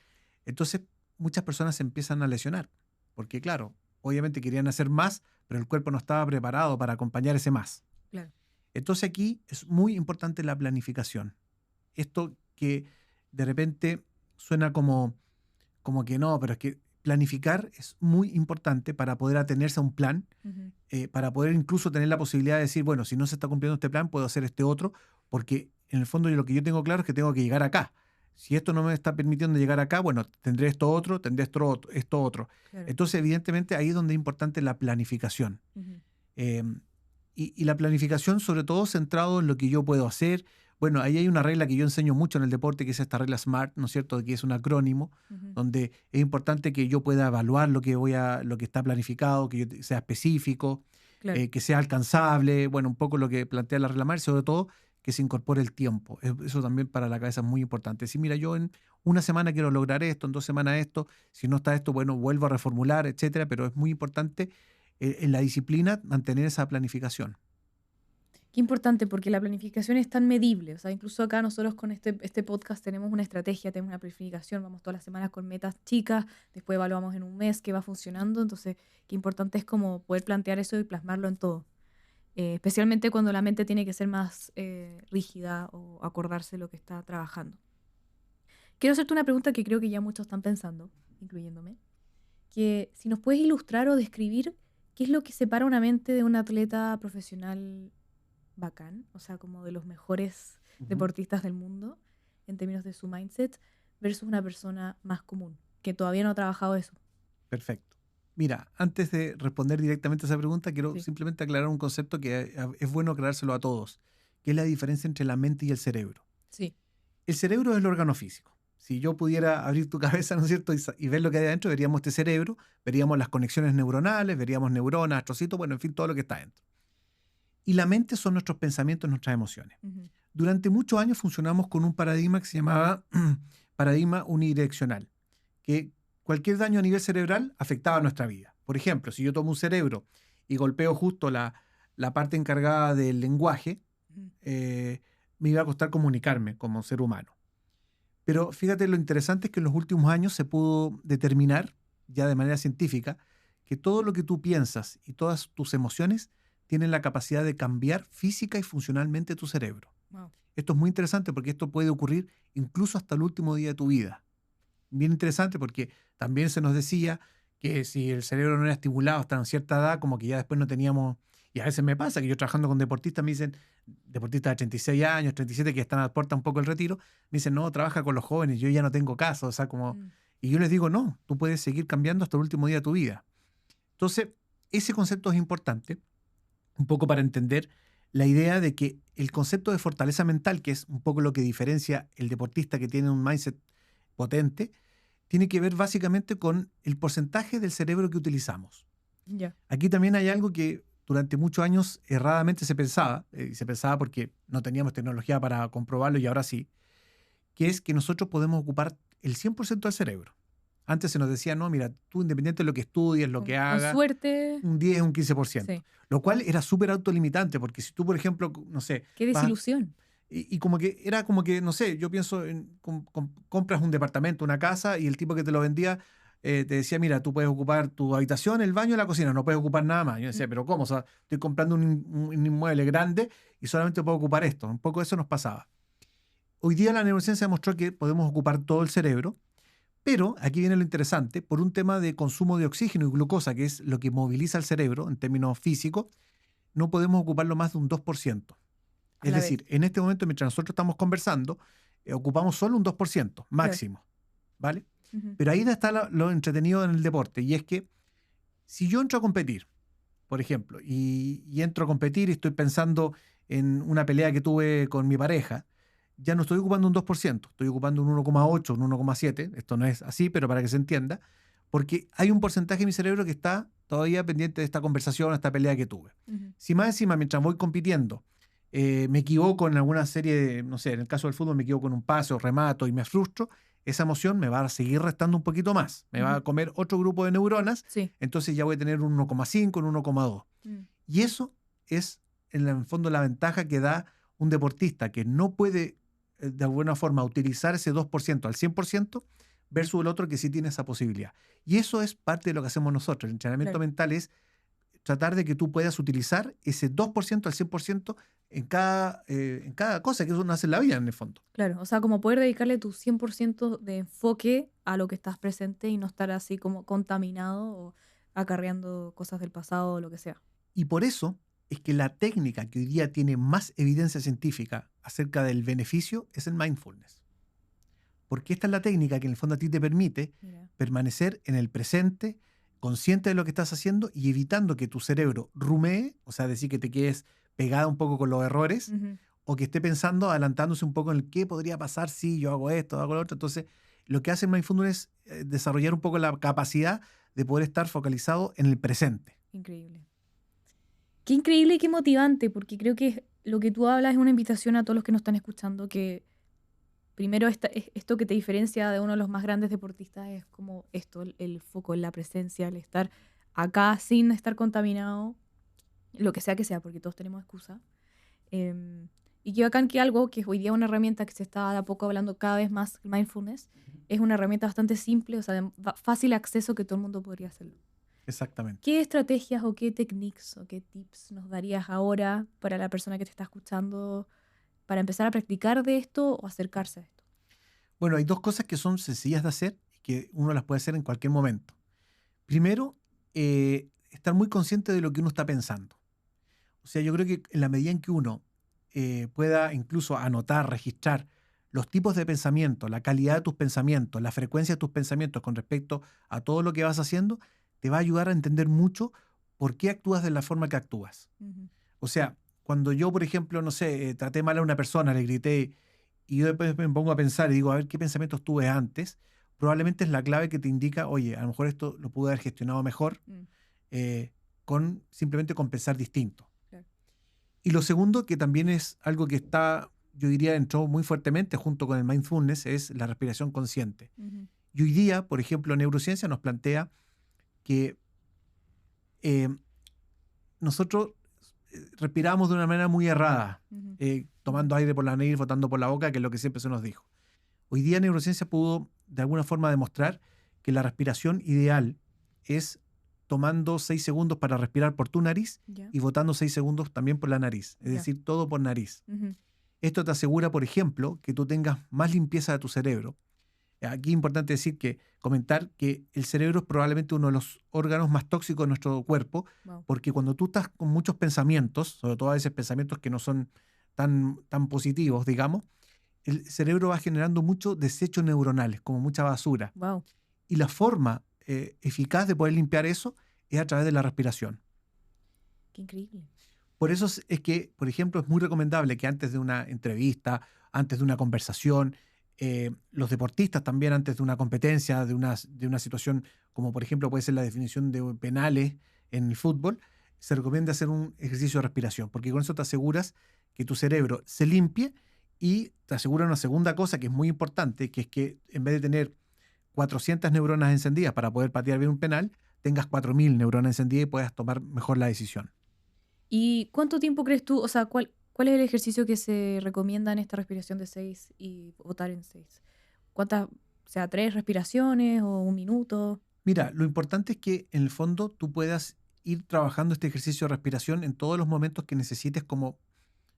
Speaker 2: entonces muchas personas se empiezan a lesionar. Porque claro, obviamente querían hacer más, pero el cuerpo no estaba preparado para acompañar ese más.
Speaker 1: Claro.
Speaker 2: Entonces aquí es muy importante la planificación. Esto que de repente suena como que no, pero es que planificar es muy importante para poder atenerse a un plan, para poder incluso tener la posibilidad de decir, bueno, si no se está cumpliendo este plan, puedo hacer este otro, porque en el fondo lo que yo tengo claro es que tengo que llegar acá. Si esto no me está permitiendo llegar acá, bueno, tendré esto otro, tendré esto otro.
Speaker 1: Claro.
Speaker 2: Entonces, evidentemente, ahí es donde es importante la planificación. Y la planificación, sobre todo, centrado en lo que yo puedo hacer. Bueno, ahí hay una regla que yo enseño mucho en el deporte, que es esta regla SMART, ¿no es cierto? Que es un acrónimo, donde es importante que yo pueda evaluar lo que está planificado, que yo sea específico,
Speaker 1: Claro.
Speaker 2: que sea alcanzable, bueno, un poco lo que plantea la regla SMART, sobre todo que se incorpore el tiempo. Eso también para la cabeza es muy importante. Si mira, yo en una semana quiero lograr esto, en 2 semanas esto, si no está esto, bueno, vuelvo a reformular, etcétera, pero es muy importante en la disciplina mantener esa planificación.
Speaker 1: Qué importante, porque la planificación es tan medible. O sea, incluso acá nosotros con este podcast tenemos una estrategia, tenemos una planificación, vamos todas las semanas con metas chicas, después evaluamos en un mes qué va funcionando. Entonces, qué importante es como poder plantear eso y plasmarlo en todo. Especialmente cuando la mente tiene que ser más rígida o acordarse de lo que está trabajando. Quiero hacerte una pregunta que creo que ya muchos están pensando, incluyéndome, que si nos puedes ilustrar o describir qué es lo que separa una mente de un atleta profesional bacán, o sea, como de los mejores deportistas del mundo en términos de su mindset, versus una persona más común, que todavía no ha trabajado eso.
Speaker 2: Perfecto. Mira, antes de responder directamente a esa pregunta, quiero
Speaker 1: Sí.
Speaker 2: simplemente aclarar un concepto que es bueno aclarárselo a todos, que es la diferencia entre la mente y el cerebro.
Speaker 1: Sí.
Speaker 2: El cerebro es el órgano físico. Si yo pudiera abrir tu cabeza, ¿no es cierto? Y ver lo que hay adentro, veríamos este cerebro, veríamos las conexiones neuronales, veríamos neuronas, astrocitos, bueno, en fin, todo lo que está dentro. Y la mente son nuestros pensamientos, nuestras emociones.
Speaker 1: Ujú.
Speaker 2: Durante muchos años funcionamos con un paradigma que se llamaba paradigma unidireccional, que cualquier daño a nivel cerebral afectaba nuestra vida. Por ejemplo, si yo tomo un cerebro y golpeo justo la parte encargada del lenguaje,
Speaker 1: Ujú.
Speaker 2: me iba a costar comunicarme como ser humano. Pero fíjate, lo interesante es que en los últimos años se pudo determinar, ya de manera científica, que todo lo que tú piensas y todas tus emociones tienen la capacidad de cambiar física y funcionalmente tu cerebro.
Speaker 1: Wow.
Speaker 2: Esto es muy interesante porque esto puede ocurrir incluso hasta el último día de tu vida. Bien interesante porque también se nos decía que si el cerebro no era estimulado hasta una cierta edad, como que ya después no teníamos... Y a veces me pasa que yo trabajando con deportistas me dicen, deportistas de 36 años, 37, que están a la puerta un poco el retiro, me dicen, no, trabaja con los jóvenes, yo ya no tengo caso, o sea, como...
Speaker 1: Mm.
Speaker 2: Y yo les digo, no, tú puedes seguir cambiando hasta el último día de tu vida. Entonces, ese concepto es importante, un poco para entender la idea de que el concepto de fortaleza mental, que es un poco lo que diferencia el deportista que tiene un mindset potente, tiene que ver básicamente con el porcentaje del cerebro que utilizamos.
Speaker 1: Ya.
Speaker 2: Aquí también hay algo que durante muchos años erradamente se pensaba, y se pensaba porque no teníamos tecnología para comprobarlo y ahora sí, que es que nosotros podemos ocupar el 100% del cerebro. Antes se nos decía, no, mira, tú independiente de lo que estudies, lo que
Speaker 1: Con
Speaker 2: hagas,
Speaker 1: suerte.
Speaker 2: un 10, un 15%.
Speaker 1: Sí.
Speaker 2: Lo cual era súper autolimitante, porque si tú, por ejemplo, no sé,
Speaker 1: Qué
Speaker 2: vas
Speaker 1: desilusión.
Speaker 2: y como que era como que, no sé, yo pienso en compras un departamento, una casa, y el tipo que te lo vendía te decía, mira, tú puedes ocupar tu habitación, el baño y la cocina, no puedes ocupar nada más. Yo decía, pero ¿cómo? O sea, estoy comprando un inmueble grande y solamente puedo ocupar esto. Un poco eso nos pasaba. Hoy día la neurociencia demostró que podemos ocupar todo el cerebro, pero aquí viene lo interesante, por un tema de consumo de oxígeno y glucosa, que es lo que moviliza el cerebro en términos físicos, no podemos ocuparlo más de un 2%.
Speaker 1: A
Speaker 2: Es
Speaker 1: la vez.
Speaker 2: decir, en este momento, mientras nosotros estamos conversando, ocupamos solo un 2%
Speaker 1: Claro.
Speaker 2: máximo, ¿vale?
Speaker 1: Ujú.
Speaker 2: Pero ahí está lo entretenido en el deporte, y es que si yo entro a competir, por ejemplo, y entro a competir y estoy pensando en una pelea que tuve con mi pareja, ya no estoy ocupando un 2%, estoy ocupando un 1,8, un 1,7, esto no es así, pero para que se entienda, porque hay un porcentaje de mi cerebro que está todavía pendiente de esta conversación, esta pelea que tuve.
Speaker 1: Ujú.
Speaker 2: Si más encima, mientras voy compitiendo, me equivoco en alguna serie de, no sé, en el caso del fútbol me equivoco en un pase o remato y me frustro, esa emoción me va a seguir restando un poquito más, me va
Speaker 1: Ujú.
Speaker 2: a comer otro grupo de neuronas,
Speaker 1: Sí.
Speaker 2: entonces ya voy a tener un 1,5, un 1,2.
Speaker 1: Mm.
Speaker 2: Y eso es, en el fondo, la ventaja que da un deportista que no puede, de alguna forma, utilizar ese 2% al 100% versus el otro que sí tiene esa posibilidad. Y eso es parte de lo que hacemos nosotros. El entrenamiento
Speaker 1: Claro.
Speaker 2: mental es tratar de que tú puedas utilizar ese 2% al 100% en cada cosa que uno hace en la vida, en el fondo.
Speaker 1: Claro. O sea, como poder dedicarle tu 100% de enfoque a lo que estás presente y no estar así como contaminado o acarreando cosas del pasado o lo que sea.
Speaker 2: Y por eso es que la técnica que hoy día tiene más evidencia científica acerca del beneficio es el mindfulness. Porque esta es la técnica que en el fondo a ti te permite
Speaker 1: Mira.
Speaker 2: permanecer en el presente, consciente de lo que estás haciendo y evitando que tu cerebro rumee, o sea, decir que te quedes pegada un poco con los errores,
Speaker 1: Ujú.
Speaker 2: o que esté pensando, adelantándose un poco en el qué podría pasar si yo hago esto, hago lo otro. Entonces, lo que hace el mindfulness es desarrollar un poco la capacidad de poder estar focalizado en el presente.
Speaker 1: Increíble. Qué increíble y qué motivante, porque creo que lo que tú hablas es una invitación a todos los que nos están escuchando, que primero esto que te diferencia de uno de los más grandes deportistas es como esto, el foco, la presencia, el estar acá sin estar contaminado, lo que sea, porque todos tenemos excusa. Y qué bacán que algo que hoy día es una herramienta que se está de a poco hablando cada vez más, el mindfulness, es una herramienta bastante simple, o sea, de fácil acceso que todo el mundo podría hacerlo.
Speaker 2: Exactamente.
Speaker 1: ¿Qué estrategias o qué techniques o qué tips nos darías ahora para la persona que te está escuchando para empezar a practicar de esto o acercarse a esto?
Speaker 2: Bueno, hay dos cosas que son sencillas de hacer y que uno las puede hacer en cualquier momento. Primero, estar muy consciente de lo que uno está pensando. O sea, yo creo que en la medida en que uno pueda incluso anotar, registrar los tipos de pensamiento, la calidad de tus pensamientos, la frecuencia de tus pensamientos con respecto a todo lo que vas haciendo, te va a ayudar a entender mucho por qué actúas de la forma que actúas.
Speaker 1: Ujú.
Speaker 2: O sea, cuando yo, por ejemplo, no sé, traté mal a una persona, le grité y yo después me pongo a pensar y digo, a ver qué pensamientos tuve antes, probablemente es la clave que te indica, oye, a lo mejor esto lo pude haber gestionado mejor simplemente con pensar distinto.
Speaker 1: Claro.
Speaker 2: Y lo segundo, que también es algo que está, yo diría, entró muy fuertemente junto con el mindfulness, es la respiración consciente. Y hoy día, por ejemplo, neurociencia nos plantea que nosotros respiramos de una manera muy errada, tomando aire por la nariz, botando por la boca, que es lo que siempre se nos dijo. Hoy día neurociencia pudo de alguna forma demostrar que la respiración ideal es tomando 6 segundos para respirar por tu nariz y botando 6 segundos también por la nariz, es decir, todo por nariz. Esto te asegura, por ejemplo, que tú tengas más limpieza de tu cerebro. Aquí es importante comentar que el cerebro es probablemente uno de los órganos más tóxicos de nuestro cuerpo, porque cuando tú estás con muchos pensamientos, sobre todo a veces pensamientos que no son tan positivos, digamos, el cerebro va generando muchos desechos neuronales, como mucha basura. Y la forma eficaz de poder limpiar eso es a través de la respiración.
Speaker 1: Qué increíble.
Speaker 2: Por eso es que, por ejemplo, es muy recomendable que antes de una entrevista, antes de una conversación, los deportistas también antes de una competencia, de una situación como por ejemplo puede ser la definición de penales en el fútbol, se recomienda hacer un ejercicio de respiración, porque con eso te aseguras que tu cerebro se limpie y te asegura una segunda cosa que es muy importante, que es que en vez de tener 400 neuronas encendidas para poder patear bien un penal, tengas 4000 neuronas encendidas y puedas tomar mejor la decisión.
Speaker 1: ¿Y cuánto tiempo crees tú, o sea, cuál es el ejercicio que se recomienda en esta respiración de 6 y votar en 6? ¿Cuántas, o sea, 3 respiraciones o 1 minuto?
Speaker 2: Mira, lo importante es que en el fondo tú puedas ir trabajando este ejercicio de respiración en todos los momentos que necesites, como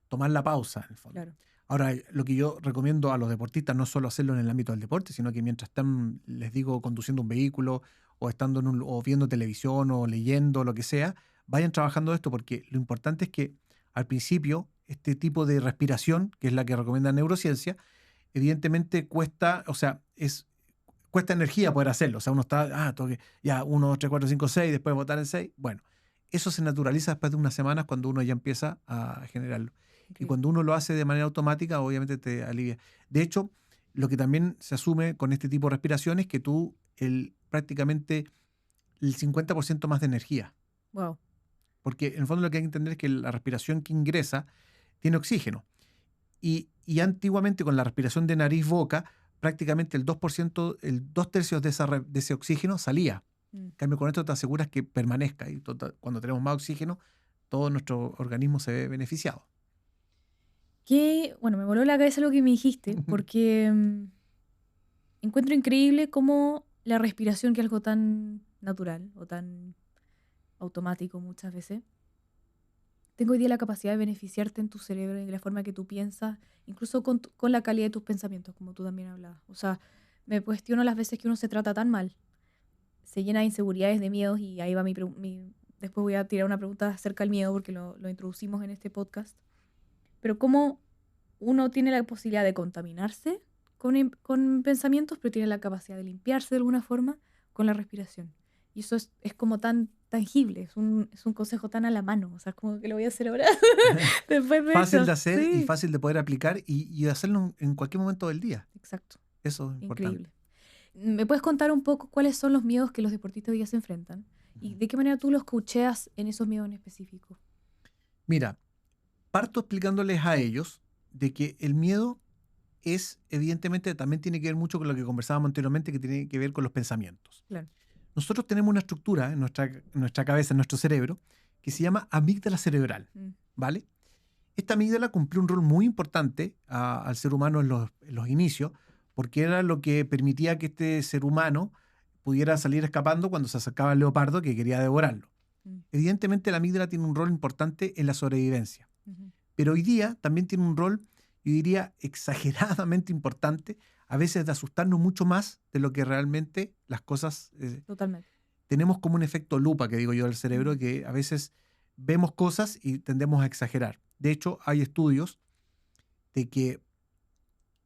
Speaker 2: tomar la pausa, en el fondo.
Speaker 1: Claro.
Speaker 2: Ahora, lo que yo recomiendo a los deportistas no es solo hacerlo en el ámbito del deporte, sino que mientras están, les digo, conduciendo un vehículo o estando o viendo televisión o leyendo, lo que sea, vayan trabajando esto, porque lo importante es que al principio este tipo de respiración, que es la que recomienda neurociencia, evidentemente cuesta, o sea, cuesta energía poder hacerlo. O sea, uno está, tengo que, ya, 1, 2, 3, 4, 5, 6, después votar en 6. Bueno, eso se naturaliza después de unas semanas cuando uno ya empieza a generarlo. Y cuando uno lo hace de manera automática, obviamente te alivia. De hecho, lo que también se asume con este tipo de respiración es que tú prácticamente el 50% más de energía.
Speaker 1: Wow.
Speaker 2: Porque en el fondo lo que hay que entender es que la respiración que ingresa tiene oxígeno. Y antiguamente con la respiración de nariz-boca, prácticamente el 2%, el 2/3 de ese oxígeno salía. En cambio, con esto te aseguras que permanezca. Y cuando tenemos más oxígeno, todo nuestro organismo se ve beneficiado.
Speaker 1: Bueno, me voló la cabeza lo que me dijiste, porque encuentro increíble cómo la respiración, que es algo tan natural o tan automático muchas veces, tengo hoy día la capacidad de beneficiarte en tu cerebro y en la forma que tú piensas, incluso con la calidad de tus pensamientos, como tú también hablabas. O sea, me cuestiono las veces que uno se trata tan mal, se llena de inseguridades, de miedos, y ahí va después voy a tirar una pregunta acerca del miedo, porque lo introducimos en este podcast. Pero cómo uno tiene la posibilidad de contaminarse con pensamientos, pero tiene la capacidad de limpiarse de alguna forma con la respiración. Y eso es como tan tangible, es un consejo tan a la mano. O sea, es como que lo voy a hacer ahora. Después de
Speaker 2: Fácil
Speaker 1: esto.
Speaker 2: de hacer
Speaker 1: Sí.
Speaker 2: y fácil de poder aplicar y hacerlo en cualquier momento del día.
Speaker 1: Exacto.
Speaker 2: Eso es importante.
Speaker 1: Increíble. ¿Me puedes contar un poco cuáles son los miedos que los deportistas hoy día se enfrentan? ¿Y de qué manera tú los coacheas en esos miedos en específico?
Speaker 2: Mira, parto explicándoles a ellos de que el miedo evidentemente, también tiene que ver mucho con lo que conversábamos anteriormente, que tiene que ver con los pensamientos.
Speaker 1: Claro.
Speaker 2: Nosotros tenemos una estructura en nuestra cabeza, en nuestro cerebro, que se llama amígdala cerebral, ¿vale? Esta amígdala cumplió un rol muy importante al ser humano en los inicios, porque era lo que permitía que este ser humano pudiera salir escapando cuando se acercaba el leopardo que quería devorarlo. Evidentemente la amígdala tiene un rol importante en la sobrevivencia, pero hoy día también tiene un rol, yo diría, exageradamente importante, a veces de asustarnos mucho más de lo que realmente las cosas...
Speaker 1: Totalmente.
Speaker 2: Tenemos como un efecto lupa, que digo yo, del cerebro, que a veces vemos cosas y tendemos a exagerar. De hecho, hay estudios de que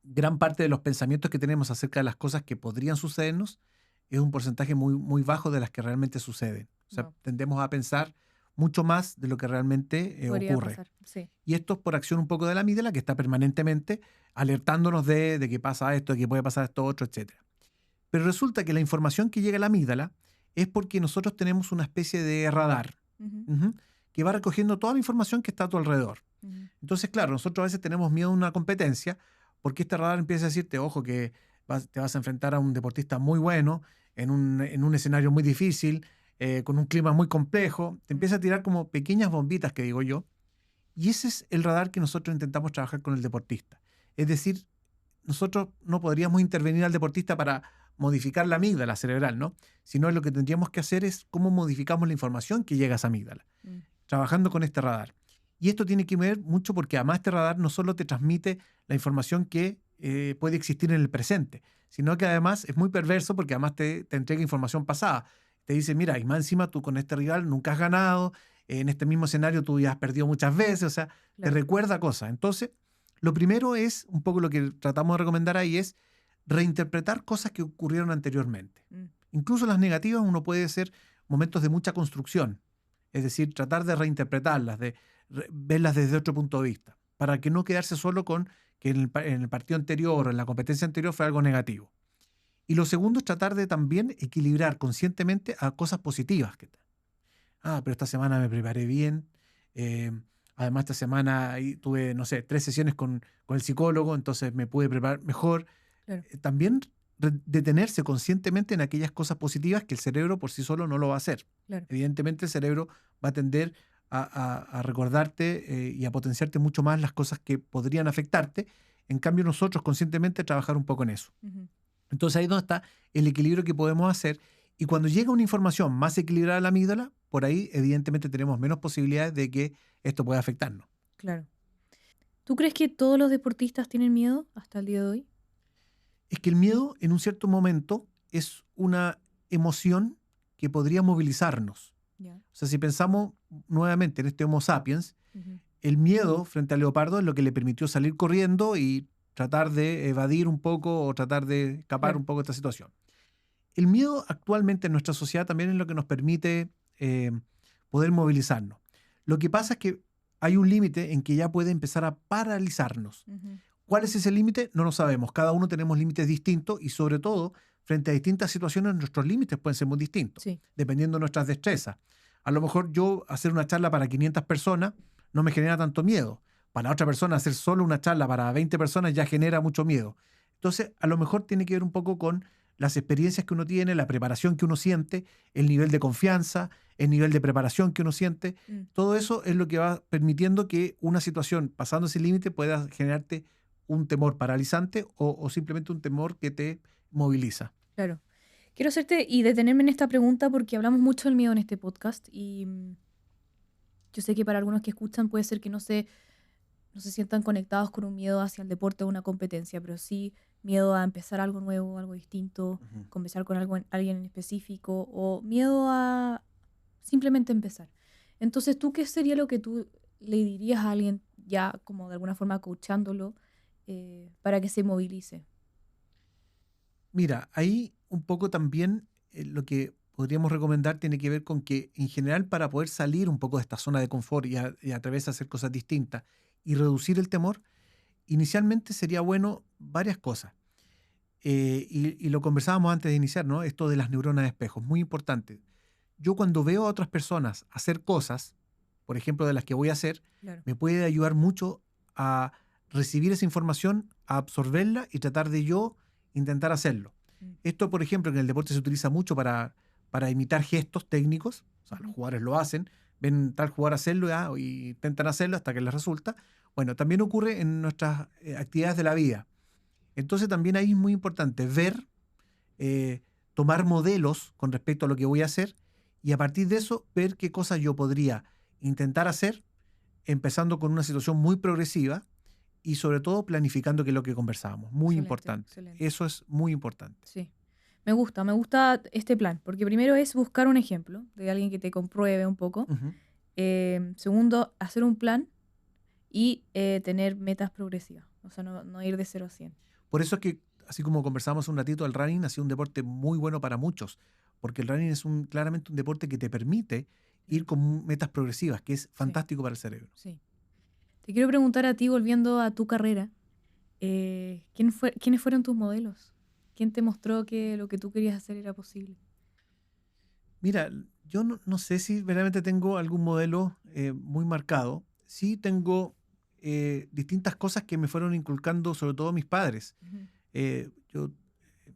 Speaker 2: gran parte de los pensamientos que tenemos acerca de las cosas que podrían sucedernos es un porcentaje muy, muy bajo de las que realmente suceden. O sea, tendemos a pensar mucho más de lo que realmente
Speaker 1: Podría
Speaker 2: ocurre.
Speaker 1: pasar, sí.
Speaker 2: Y esto es por acción un poco de la amígdala, que está permanentemente alertándonos de que pasa esto, de que puede pasar esto otro, etc. Pero resulta que la información que llega a la amígdala es porque nosotros tenemos una especie de radar,
Speaker 1: Ujú,
Speaker 2: ujú, que va recogiendo toda la información que está a tu alrededor.
Speaker 1: ujú,
Speaker 2: Entonces, claro, nosotros a veces tenemos miedo a una competencia porque este radar empieza a decirte, ojo, que te vas a enfrentar a un deportista muy bueno en un escenario muy difícil, con un clima muy complejo. Te empieza a tirar como pequeñas bombitas, que digo yo, y ese es el radar que nosotros intentamos trabajar con el deportista. Es decir, nosotros no podríamos intervenir al deportista para modificar la amígdala cerebral, ¿no? Sino lo que tendríamos que hacer es cómo modificamos la información que llega a esa amígdala,
Speaker 1: mm,
Speaker 2: trabajando con este radar. Y esto tiene que ver mucho porque además este radar no solo te transmite la información que puede existir en el presente, sino que además es muy perverso porque además te entrega información pasada. Te dice, mira, y más encima tú con este rival nunca has ganado, en este mismo escenario tú ya has perdido muchas veces, o sea, te
Speaker 1: claro.
Speaker 2: recuerda cosas. Entonces, lo primero es, un poco lo que tratamos de recomendar ahí es reinterpretar cosas que ocurrieron anteriormente.
Speaker 1: Mm,
Speaker 2: Incluso las negativas uno puede ser momentos de mucha construcción, es decir, tratar de reinterpretarlas, de verlas desde otro punto de vista, para que no quedarse solo con que en el partido anterior o en la competencia anterior fue algo negativo. Y lo segundo es tratar de también equilibrar conscientemente a cosas positivas. Pero esta semana me preparé bien. eh, Además, esta semana ahí tuve, no sé, 3 sesiones con el psicólogo, entonces me pude preparar mejor.
Speaker 1: claro,
Speaker 2: También detenerse conscientemente en aquellas cosas positivas que el cerebro por sí solo no lo va a hacer.
Speaker 1: claro.
Speaker 2: Evidentemente el cerebro va a tender a recordarte y a potenciarte mucho más las cosas que podrían afectarte. En cambio nosotros conscientemente trabajar un poco en eso.
Speaker 1: Ujú,
Speaker 2: Entonces ahí es donde está el equilibrio que podemos hacer. Y cuando llega una información más equilibrada a la amígdala, por ahí evidentemente tenemos menos posibilidades de que esto pueda afectarnos.
Speaker 1: claro. ¿Tú crees que todos los deportistas tienen miedo hasta el día de hoy?
Speaker 2: Es que el miedo en un cierto momento es una emoción que podría movilizarnos.
Speaker 1: Ya.
Speaker 2: O sea, si pensamos nuevamente en este Homo sapiens,
Speaker 1: Ujú,
Speaker 2: el miedo frente al leopardo es lo que le permitió salir corriendo y tratar de evadir un poco o tratar de escapar
Speaker 1: claro.
Speaker 2: un poco de esta situación. El miedo actualmente en nuestra sociedad también es lo que nos permite poder movilizarnos. Lo que pasa es que hay un límite en que ya puede empezar a paralizarnos.
Speaker 1: Ujú,
Speaker 2: ¿Cuál es ese límite? No lo sabemos. Cada uno tenemos límites distintos y sobre todo, frente a distintas situaciones, nuestros límites pueden ser muy distintos,
Speaker 1: sí,
Speaker 2: dependiendo de nuestras destrezas. A lo mejor yo hacer una charla para 500 personas no me genera tanto miedo. Para otra persona hacer solo una charla para 20 personas ya genera mucho miedo. Entonces, a lo mejor tiene que ver un poco con las experiencias que uno tiene, la preparación que uno siente, el nivel de confianza, el nivel de preparación que uno siente.
Speaker 1: mm,
Speaker 2: Todo eso es lo que va permitiendo que una situación pasando ese límite pueda generarte un temor paralizante o simplemente un temor que te moviliza.
Speaker 1: claro. Quiero hacerte y detenerme en esta pregunta porque hablamos mucho del miedo en este podcast y yo sé que para algunos que escuchan puede ser que no se sientan conectados con un miedo hacia el deporte o una competencia, pero sí miedo a empezar algo nuevo, algo distinto,
Speaker 2: Ujú.
Speaker 1: conversar con alguien en específico o miedo a simplemente empezar. Entonces, ¿tú qué sería lo que tú le dirías a alguien ya como de alguna forma coachándolo para que se movilice?
Speaker 2: Mira, ahí un poco también lo que podríamos recomendar tiene que ver con que en general para poder salir un poco de esta zona de confort y a través de hacer cosas distintas y reducir el temor, inicialmente sería bueno varias cosas. Y lo conversábamos antes de iniciar, ¿no? Esto de las neuronas de espejo, es muy importante. Yo cuando veo a otras personas hacer cosas, por ejemplo, de las que voy a hacer,
Speaker 1: Claro.
Speaker 2: me puede ayudar mucho a recibir esa información, a absorberla y tratar de yo intentar hacerlo.
Speaker 1: Mm,
Speaker 2: Esto, por ejemplo, en el deporte se utiliza mucho para imitar gestos técnicos, o sea, los
Speaker 1: ujú,
Speaker 2: jugadores lo hacen, ven tal jugador hacerlo y intentan hacerlo hasta que les resulta. Bueno, también ocurre en nuestras actividades de la vida. Entonces también ahí es muy importante ver, eh, tomar modelos con respecto a lo que voy a hacer y a partir de eso ver qué cosas yo podría intentar hacer, empezando con una situación muy progresiva y sobre todo planificando, que es lo que conversábamos. Muy
Speaker 1: excelente,
Speaker 2: importante.
Speaker 1: excelente.
Speaker 2: Eso es muy importante.
Speaker 1: Sí. Me gusta este plan, porque primero es buscar un ejemplo de alguien que te compruebe un poco.
Speaker 2: Ujú.
Speaker 1: Segundo, hacer un plan y tener metas progresivas. O sea, no ir de 0 a 100.
Speaker 2: Por eso es que, así como conversamos un ratito, el running ha sido un deporte muy bueno para muchos, porque el running es claramente un deporte que te permite ir con metas progresivas, que es
Speaker 1: Sí,
Speaker 2: fantástico para el cerebro.
Speaker 1: sí. Te quiero preguntar a ti, volviendo a tu carrera, ¿quiénes fueron tus modelos? ¿Quién te mostró que lo que tú querías hacer era posible?
Speaker 2: Mira, yo no sé si verdaderamente tengo algún modelo muy marcado. Sí tengo distintas cosas que me fueron inculcando, sobre todo mis padres.
Speaker 1: Ujú,
Speaker 2: Eh, yo, eh,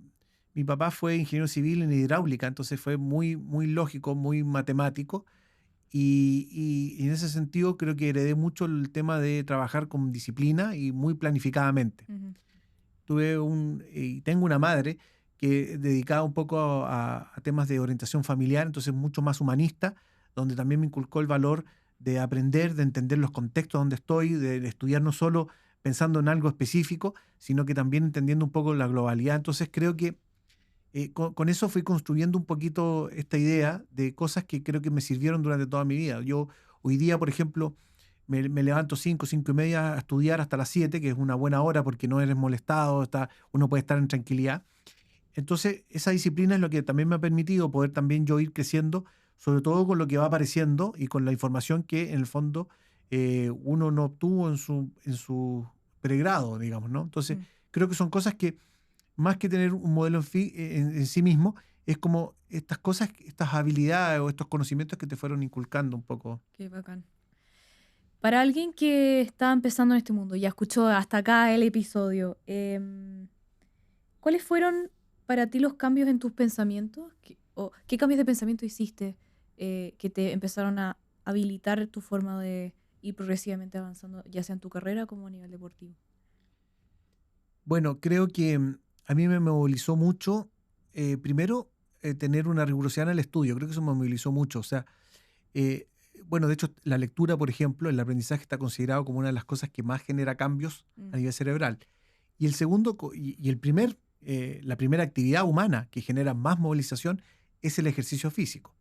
Speaker 2: Mi papá fue ingeniero civil en hidráulica, entonces fue muy, muy lógico, muy matemático. Y en ese sentido creo que heredé mucho el tema de trabajar con disciplina y muy planificadamente.
Speaker 1: ujú,
Speaker 2: Y tengo una madre que dedicada un poco a temas de orientación familiar, entonces mucho más humanista, donde también me inculcó el valor de aprender, de entender los contextos donde estoy, de estudiar no solo pensando en algo específico, sino que también entendiendo un poco la globalidad. Entonces creo que con eso fui construyendo un poquito esta idea de cosas que creo que me sirvieron durante toda mi vida. Yo hoy día, por ejemplo, me levanto 5, 5:30 a estudiar hasta las 7, que es una buena hora porque no eres molestado, uno puede estar en tranquilidad. Entonces, esa disciplina es lo que también me ha permitido poder también yo ir creciendo, sobre todo con lo que va apareciendo y con la información que en el fondo uno no obtuvo en su pregrado, digamos, ¿no? Entonces,
Speaker 1: mm,
Speaker 2: creo que son cosas que más que tener un modelo en sí mismo, es como estas cosas, estas habilidades o estos conocimientos que te fueron inculcando un poco.
Speaker 1: qué bacán. Para alguien que está empezando en este mundo, ya escuchó hasta acá el episodio, ¿cuáles fueron para ti los cambios en tus pensamientos? ¿O qué cambios de pensamiento hiciste que te empezaron a habilitar tu forma de ir progresivamente avanzando, ya sea en tu carrera como a nivel deportivo?
Speaker 2: Bueno, creo que a mí me movilizó mucho, primero, tener una rigurosidad en el estudio, creo que eso me movilizó mucho. O sea, eh, bueno, de hecho, la lectura, por ejemplo, el aprendizaje está considerado como una de las cosas que más genera cambios a
Speaker 1: Mm,
Speaker 2: nivel cerebral. Y el segundo, la primera actividad humana que genera más movilización es el ejercicio físico,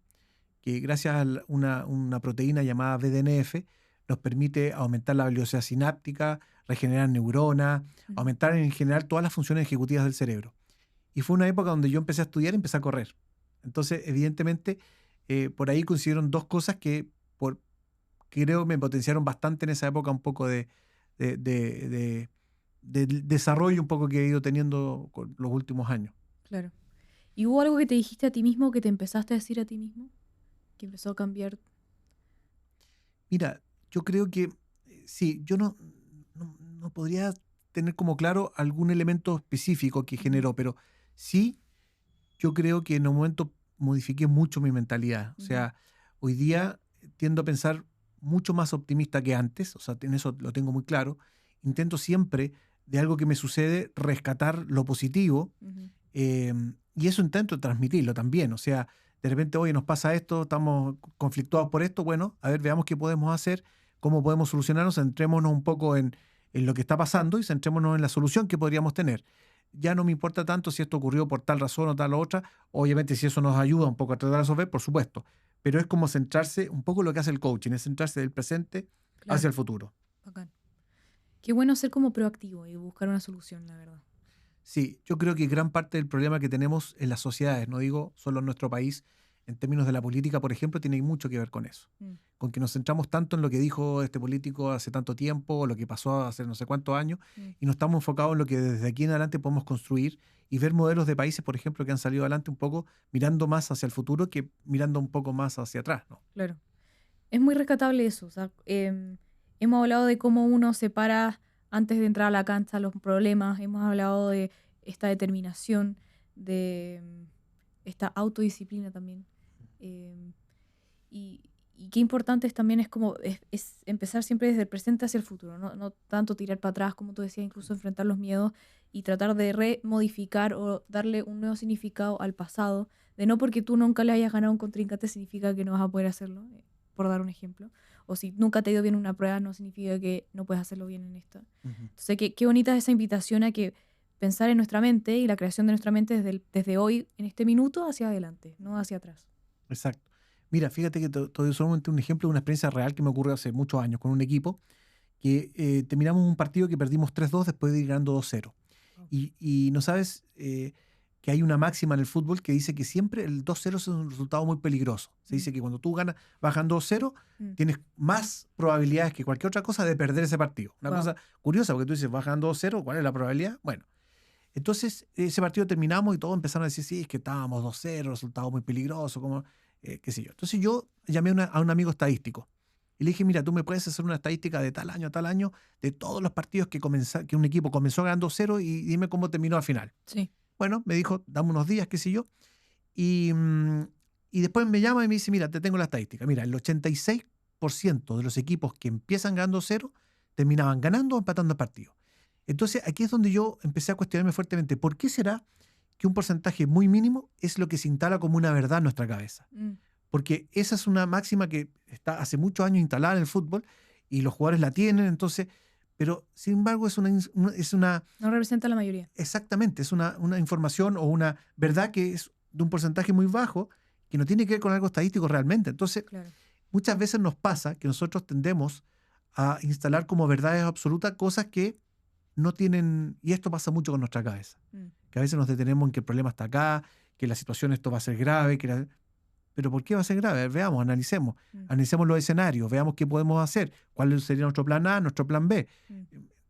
Speaker 2: que gracias a una proteína llamada BDNF nos permite aumentar la velocidad sináptica, regenerar neuronas,
Speaker 1: ujú.
Speaker 2: aumentar en general todas las funciones ejecutivas del cerebro. Y fue una época donde yo empecé a estudiar y empecé a correr. Entonces, evidentemente, por ahí coincidieron dos cosas por, creo me potenciaron bastante en esa época un poco de, de- de- del desarrollo un poco que he ido teniendo con los últimos años.
Speaker 1: Claro. ¿Y hubo algo que te dijiste a ti mismo, que te empezaste a decir a ti mismo, que empezó a cambiar?
Speaker 2: Mira, yo creo que sí, yo no podría tener como claro algún elemento específico que
Speaker 1: Ujú,
Speaker 2: generó, pero sí, yo creo que en un momento modifiqué mucho mi mentalidad. O
Speaker 1: ujú,
Speaker 2: sea, hoy día tiendo a pensar mucho más optimista que antes, o sea, en eso lo tengo muy claro. Intento siempre, de algo que me sucede, rescatar lo positivo,
Speaker 1: ujú.
Speaker 2: y eso intento transmitirlo también. O sea, de repente, oye, nos pasa esto, estamos conflictuados por esto, bueno, a ver, veamos qué podemos hacer, cómo podemos solucionarnos, centrémonos un poco en lo que está pasando y centrémonos en la solución que podríamos tener. Ya no me importa tanto si esto ocurrió por tal razón o tal otra. Obviamente, si eso nos ayuda un poco a tratar de resolver, por supuesto. Pero es como centrarse, un poco lo que hace el coaching, es centrarse del presente
Speaker 1: Claro,
Speaker 2: hacia el futuro.
Speaker 1: bacán. Qué bueno ser como proactivo y buscar una solución, la verdad.
Speaker 2: Sí, yo creo que gran parte del problema que tenemos en las sociedades, no digo solo en nuestro país, en términos de la política, por ejemplo, tiene mucho que ver con eso.
Speaker 1: Mm,
Speaker 2: Con que nos centramos tanto en lo que dijo este político hace tanto tiempo, o lo que pasó hace no sé cuántos años,
Speaker 1: mm.
Speaker 2: y no estamos enfocados en lo que desde aquí en adelante podemos construir y ver modelos de países, por ejemplo, que han salido adelante un poco mirando más hacia el futuro que mirando un poco más hacia atrás, ¿no?
Speaker 1: Claro. Es muy rescatable eso. O sea, hemos hablado de cómo uno separa antes de entrar a la cancha los problemas. Hemos hablado de esta determinación, de esta autodisciplina también. em, y, y qué importante también es como es empezar siempre desde el presente hacia el futuro, ¿no? No tanto tirar para atrás, como tú decías, incluso enfrentar los miedos y tratar de remodificar o darle un nuevo significado al pasado, de no porque tú nunca le hayas ganado a un contrincante significa que no vas a poder hacerlo, por dar un ejemplo. O si nunca te ha ido bien una prueba, no significa que no puedes hacerlo bien en esta.
Speaker 2: Ujú.
Speaker 1: Entonces, qué bonita es esa invitación a que pensar en nuestra mente y la creación de nuestra mente desde hoy, en este minuto, hacia adelante, no hacia atrás.
Speaker 2: Exacto. Mira, fíjate que te doy solamente un ejemplo de una experiencia real que me ocurrió hace muchos años con un equipo que terminamos un partido que perdimos 3-2 después de ir ganando 2-0.
Speaker 1: Wow.
Speaker 2: Y no sabes, que hay una máxima en el fútbol que dice que siempre el 2-0 es un resultado muy peligroso. Se dice que cuando tú vas ganando 2-0, tienes más probabilidades que cualquier otra cosa de perder ese partido. Una cosa curiosa, porque tú dices, vas ganando 2-0, ¿cuál es la probabilidad? Bueno, entonces ese partido terminamos y todos empezaron a decir, sí, es que estábamos 2-0, resultado muy peligroso, como, qué sé yo. Entonces yo llamé a un amigo estadístico y le dije, mira, tú me puedes hacer una estadística de tal año a tal año, de todos los partidos que un equipo comenzó ganando 0 y dime cómo terminó al final.
Speaker 1: Sí.
Speaker 2: Bueno, me dijo, dame unos días, qué sé yo. Y después me llama y me dice, mira, te tengo la estadística. Mira, el 86% de los equipos que empiezan ganando 0 terminaban ganando o empatando el partido. Entonces, aquí es donde yo empecé a cuestionarme fuertemente, ¿por qué será que un porcentaje muy mínimo es lo que se instala como una verdad en nuestra cabeza? Porque esa es una máxima que está hace muchos años instalada en el fútbol y los jugadores la tienen, entonces... Pero, sin embargo, es una...
Speaker 1: No representa la mayoría.
Speaker 2: Exactamente, es una información o una verdad que es de un porcentaje muy bajo que no tiene que ver con algo estadístico realmente. Entonces, muchas veces nos pasa que nosotros tendemos a instalar como verdades absolutas cosas que no tienen... Y esto pasa mucho con nuestra cabeza. Que a veces nos detenemos en que el problema está acá, que la situación esto va a ser grave, pero ¿por qué va a ser grave? Veamos, analicemos. Analicemos los escenarios, veamos qué podemos hacer, cuál sería nuestro plan A, nuestro plan B.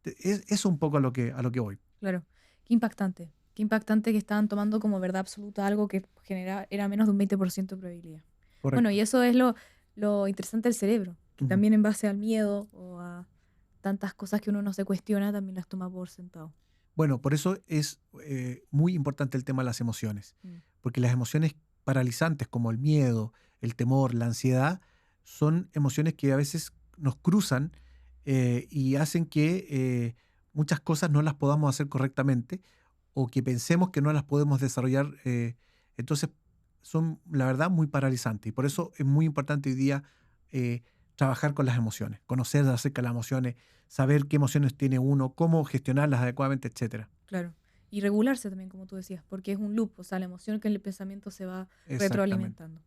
Speaker 2: Es un poco a lo que voy.
Speaker 1: Claro. Qué impactante. Qué impactante que estaban tomando como verdad absoluta algo que era menos de un 20% de probabilidad. Correcto. Bueno, y eso es lo interesante del cerebro, que también en base al miedo o a tantas cosas que uno no se cuestiona, también las toma por sentado.
Speaker 2: Bueno, por eso es muy importante el tema de las emociones, porque las emociones paralizantes como el miedo, el temor, la ansiedad, son emociones que a veces nos cruzan y hacen que muchas cosas no las podamos hacer correctamente o que pensemos que no las podemos desarrollar. Entonces son, la verdad, muy paralizantes. Y por eso es muy importante hoy día trabajar con las emociones, conocer acerca de las emociones, saber qué emociones tiene uno, cómo gestionarlas adecuadamente, etcétera.
Speaker 1: Claro. Y regularse también, como tú decías, porque es un loop, o sea, la emoción que el pensamiento se va retroalimentando.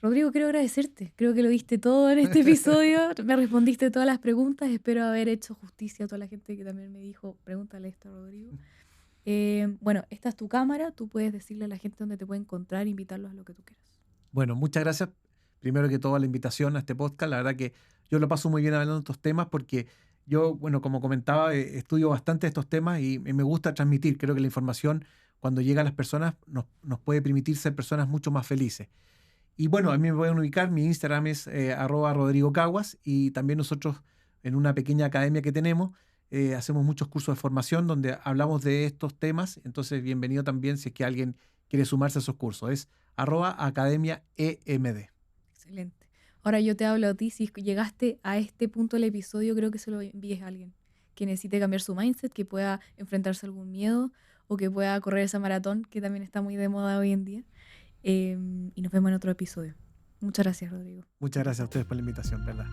Speaker 1: Rodrigo, quiero agradecerte. Creo que lo diste todo en este episodio. Me respondiste todas las preguntas. Espero haber hecho justicia a toda la gente que también me dijo, pregúntale esto a Rodrigo. Bueno, esta es tu cámara. Tú puedes decirle a la gente dónde te puede encontrar, invitarlos a lo que tú quieras.
Speaker 2: Bueno, muchas gracias. Primero que todo, a la invitación a este podcast. La verdad que yo lo paso muy bien hablando de estos temas porque yo, bueno, como comentaba, estudio bastante estos temas y me gusta transmitir. Creo que la información, cuando llega a las personas, nos puede permitir ser personas mucho más felices. Y bueno, a mí me pueden ubicar, mi Instagram es @RodrigoCaguas y también nosotros en una pequeña academia que tenemos hacemos muchos cursos de formación donde hablamos de estos temas. Entonces, bienvenido también si es que alguien quiere sumarse a esos cursos. Es @academiaemd.
Speaker 1: Excelente. Ahora yo te hablo a ti, si llegaste a este punto del episodio, creo que se lo envíes a alguien que necesite cambiar su mindset, que pueda enfrentarse a algún miedo o que pueda correr esa maratón que también está muy de moda hoy en día. Y nos vemos en otro episodio. Muchas gracias, Rodrigo.
Speaker 2: Muchas gracias a ustedes por la invitación, ¿verdad?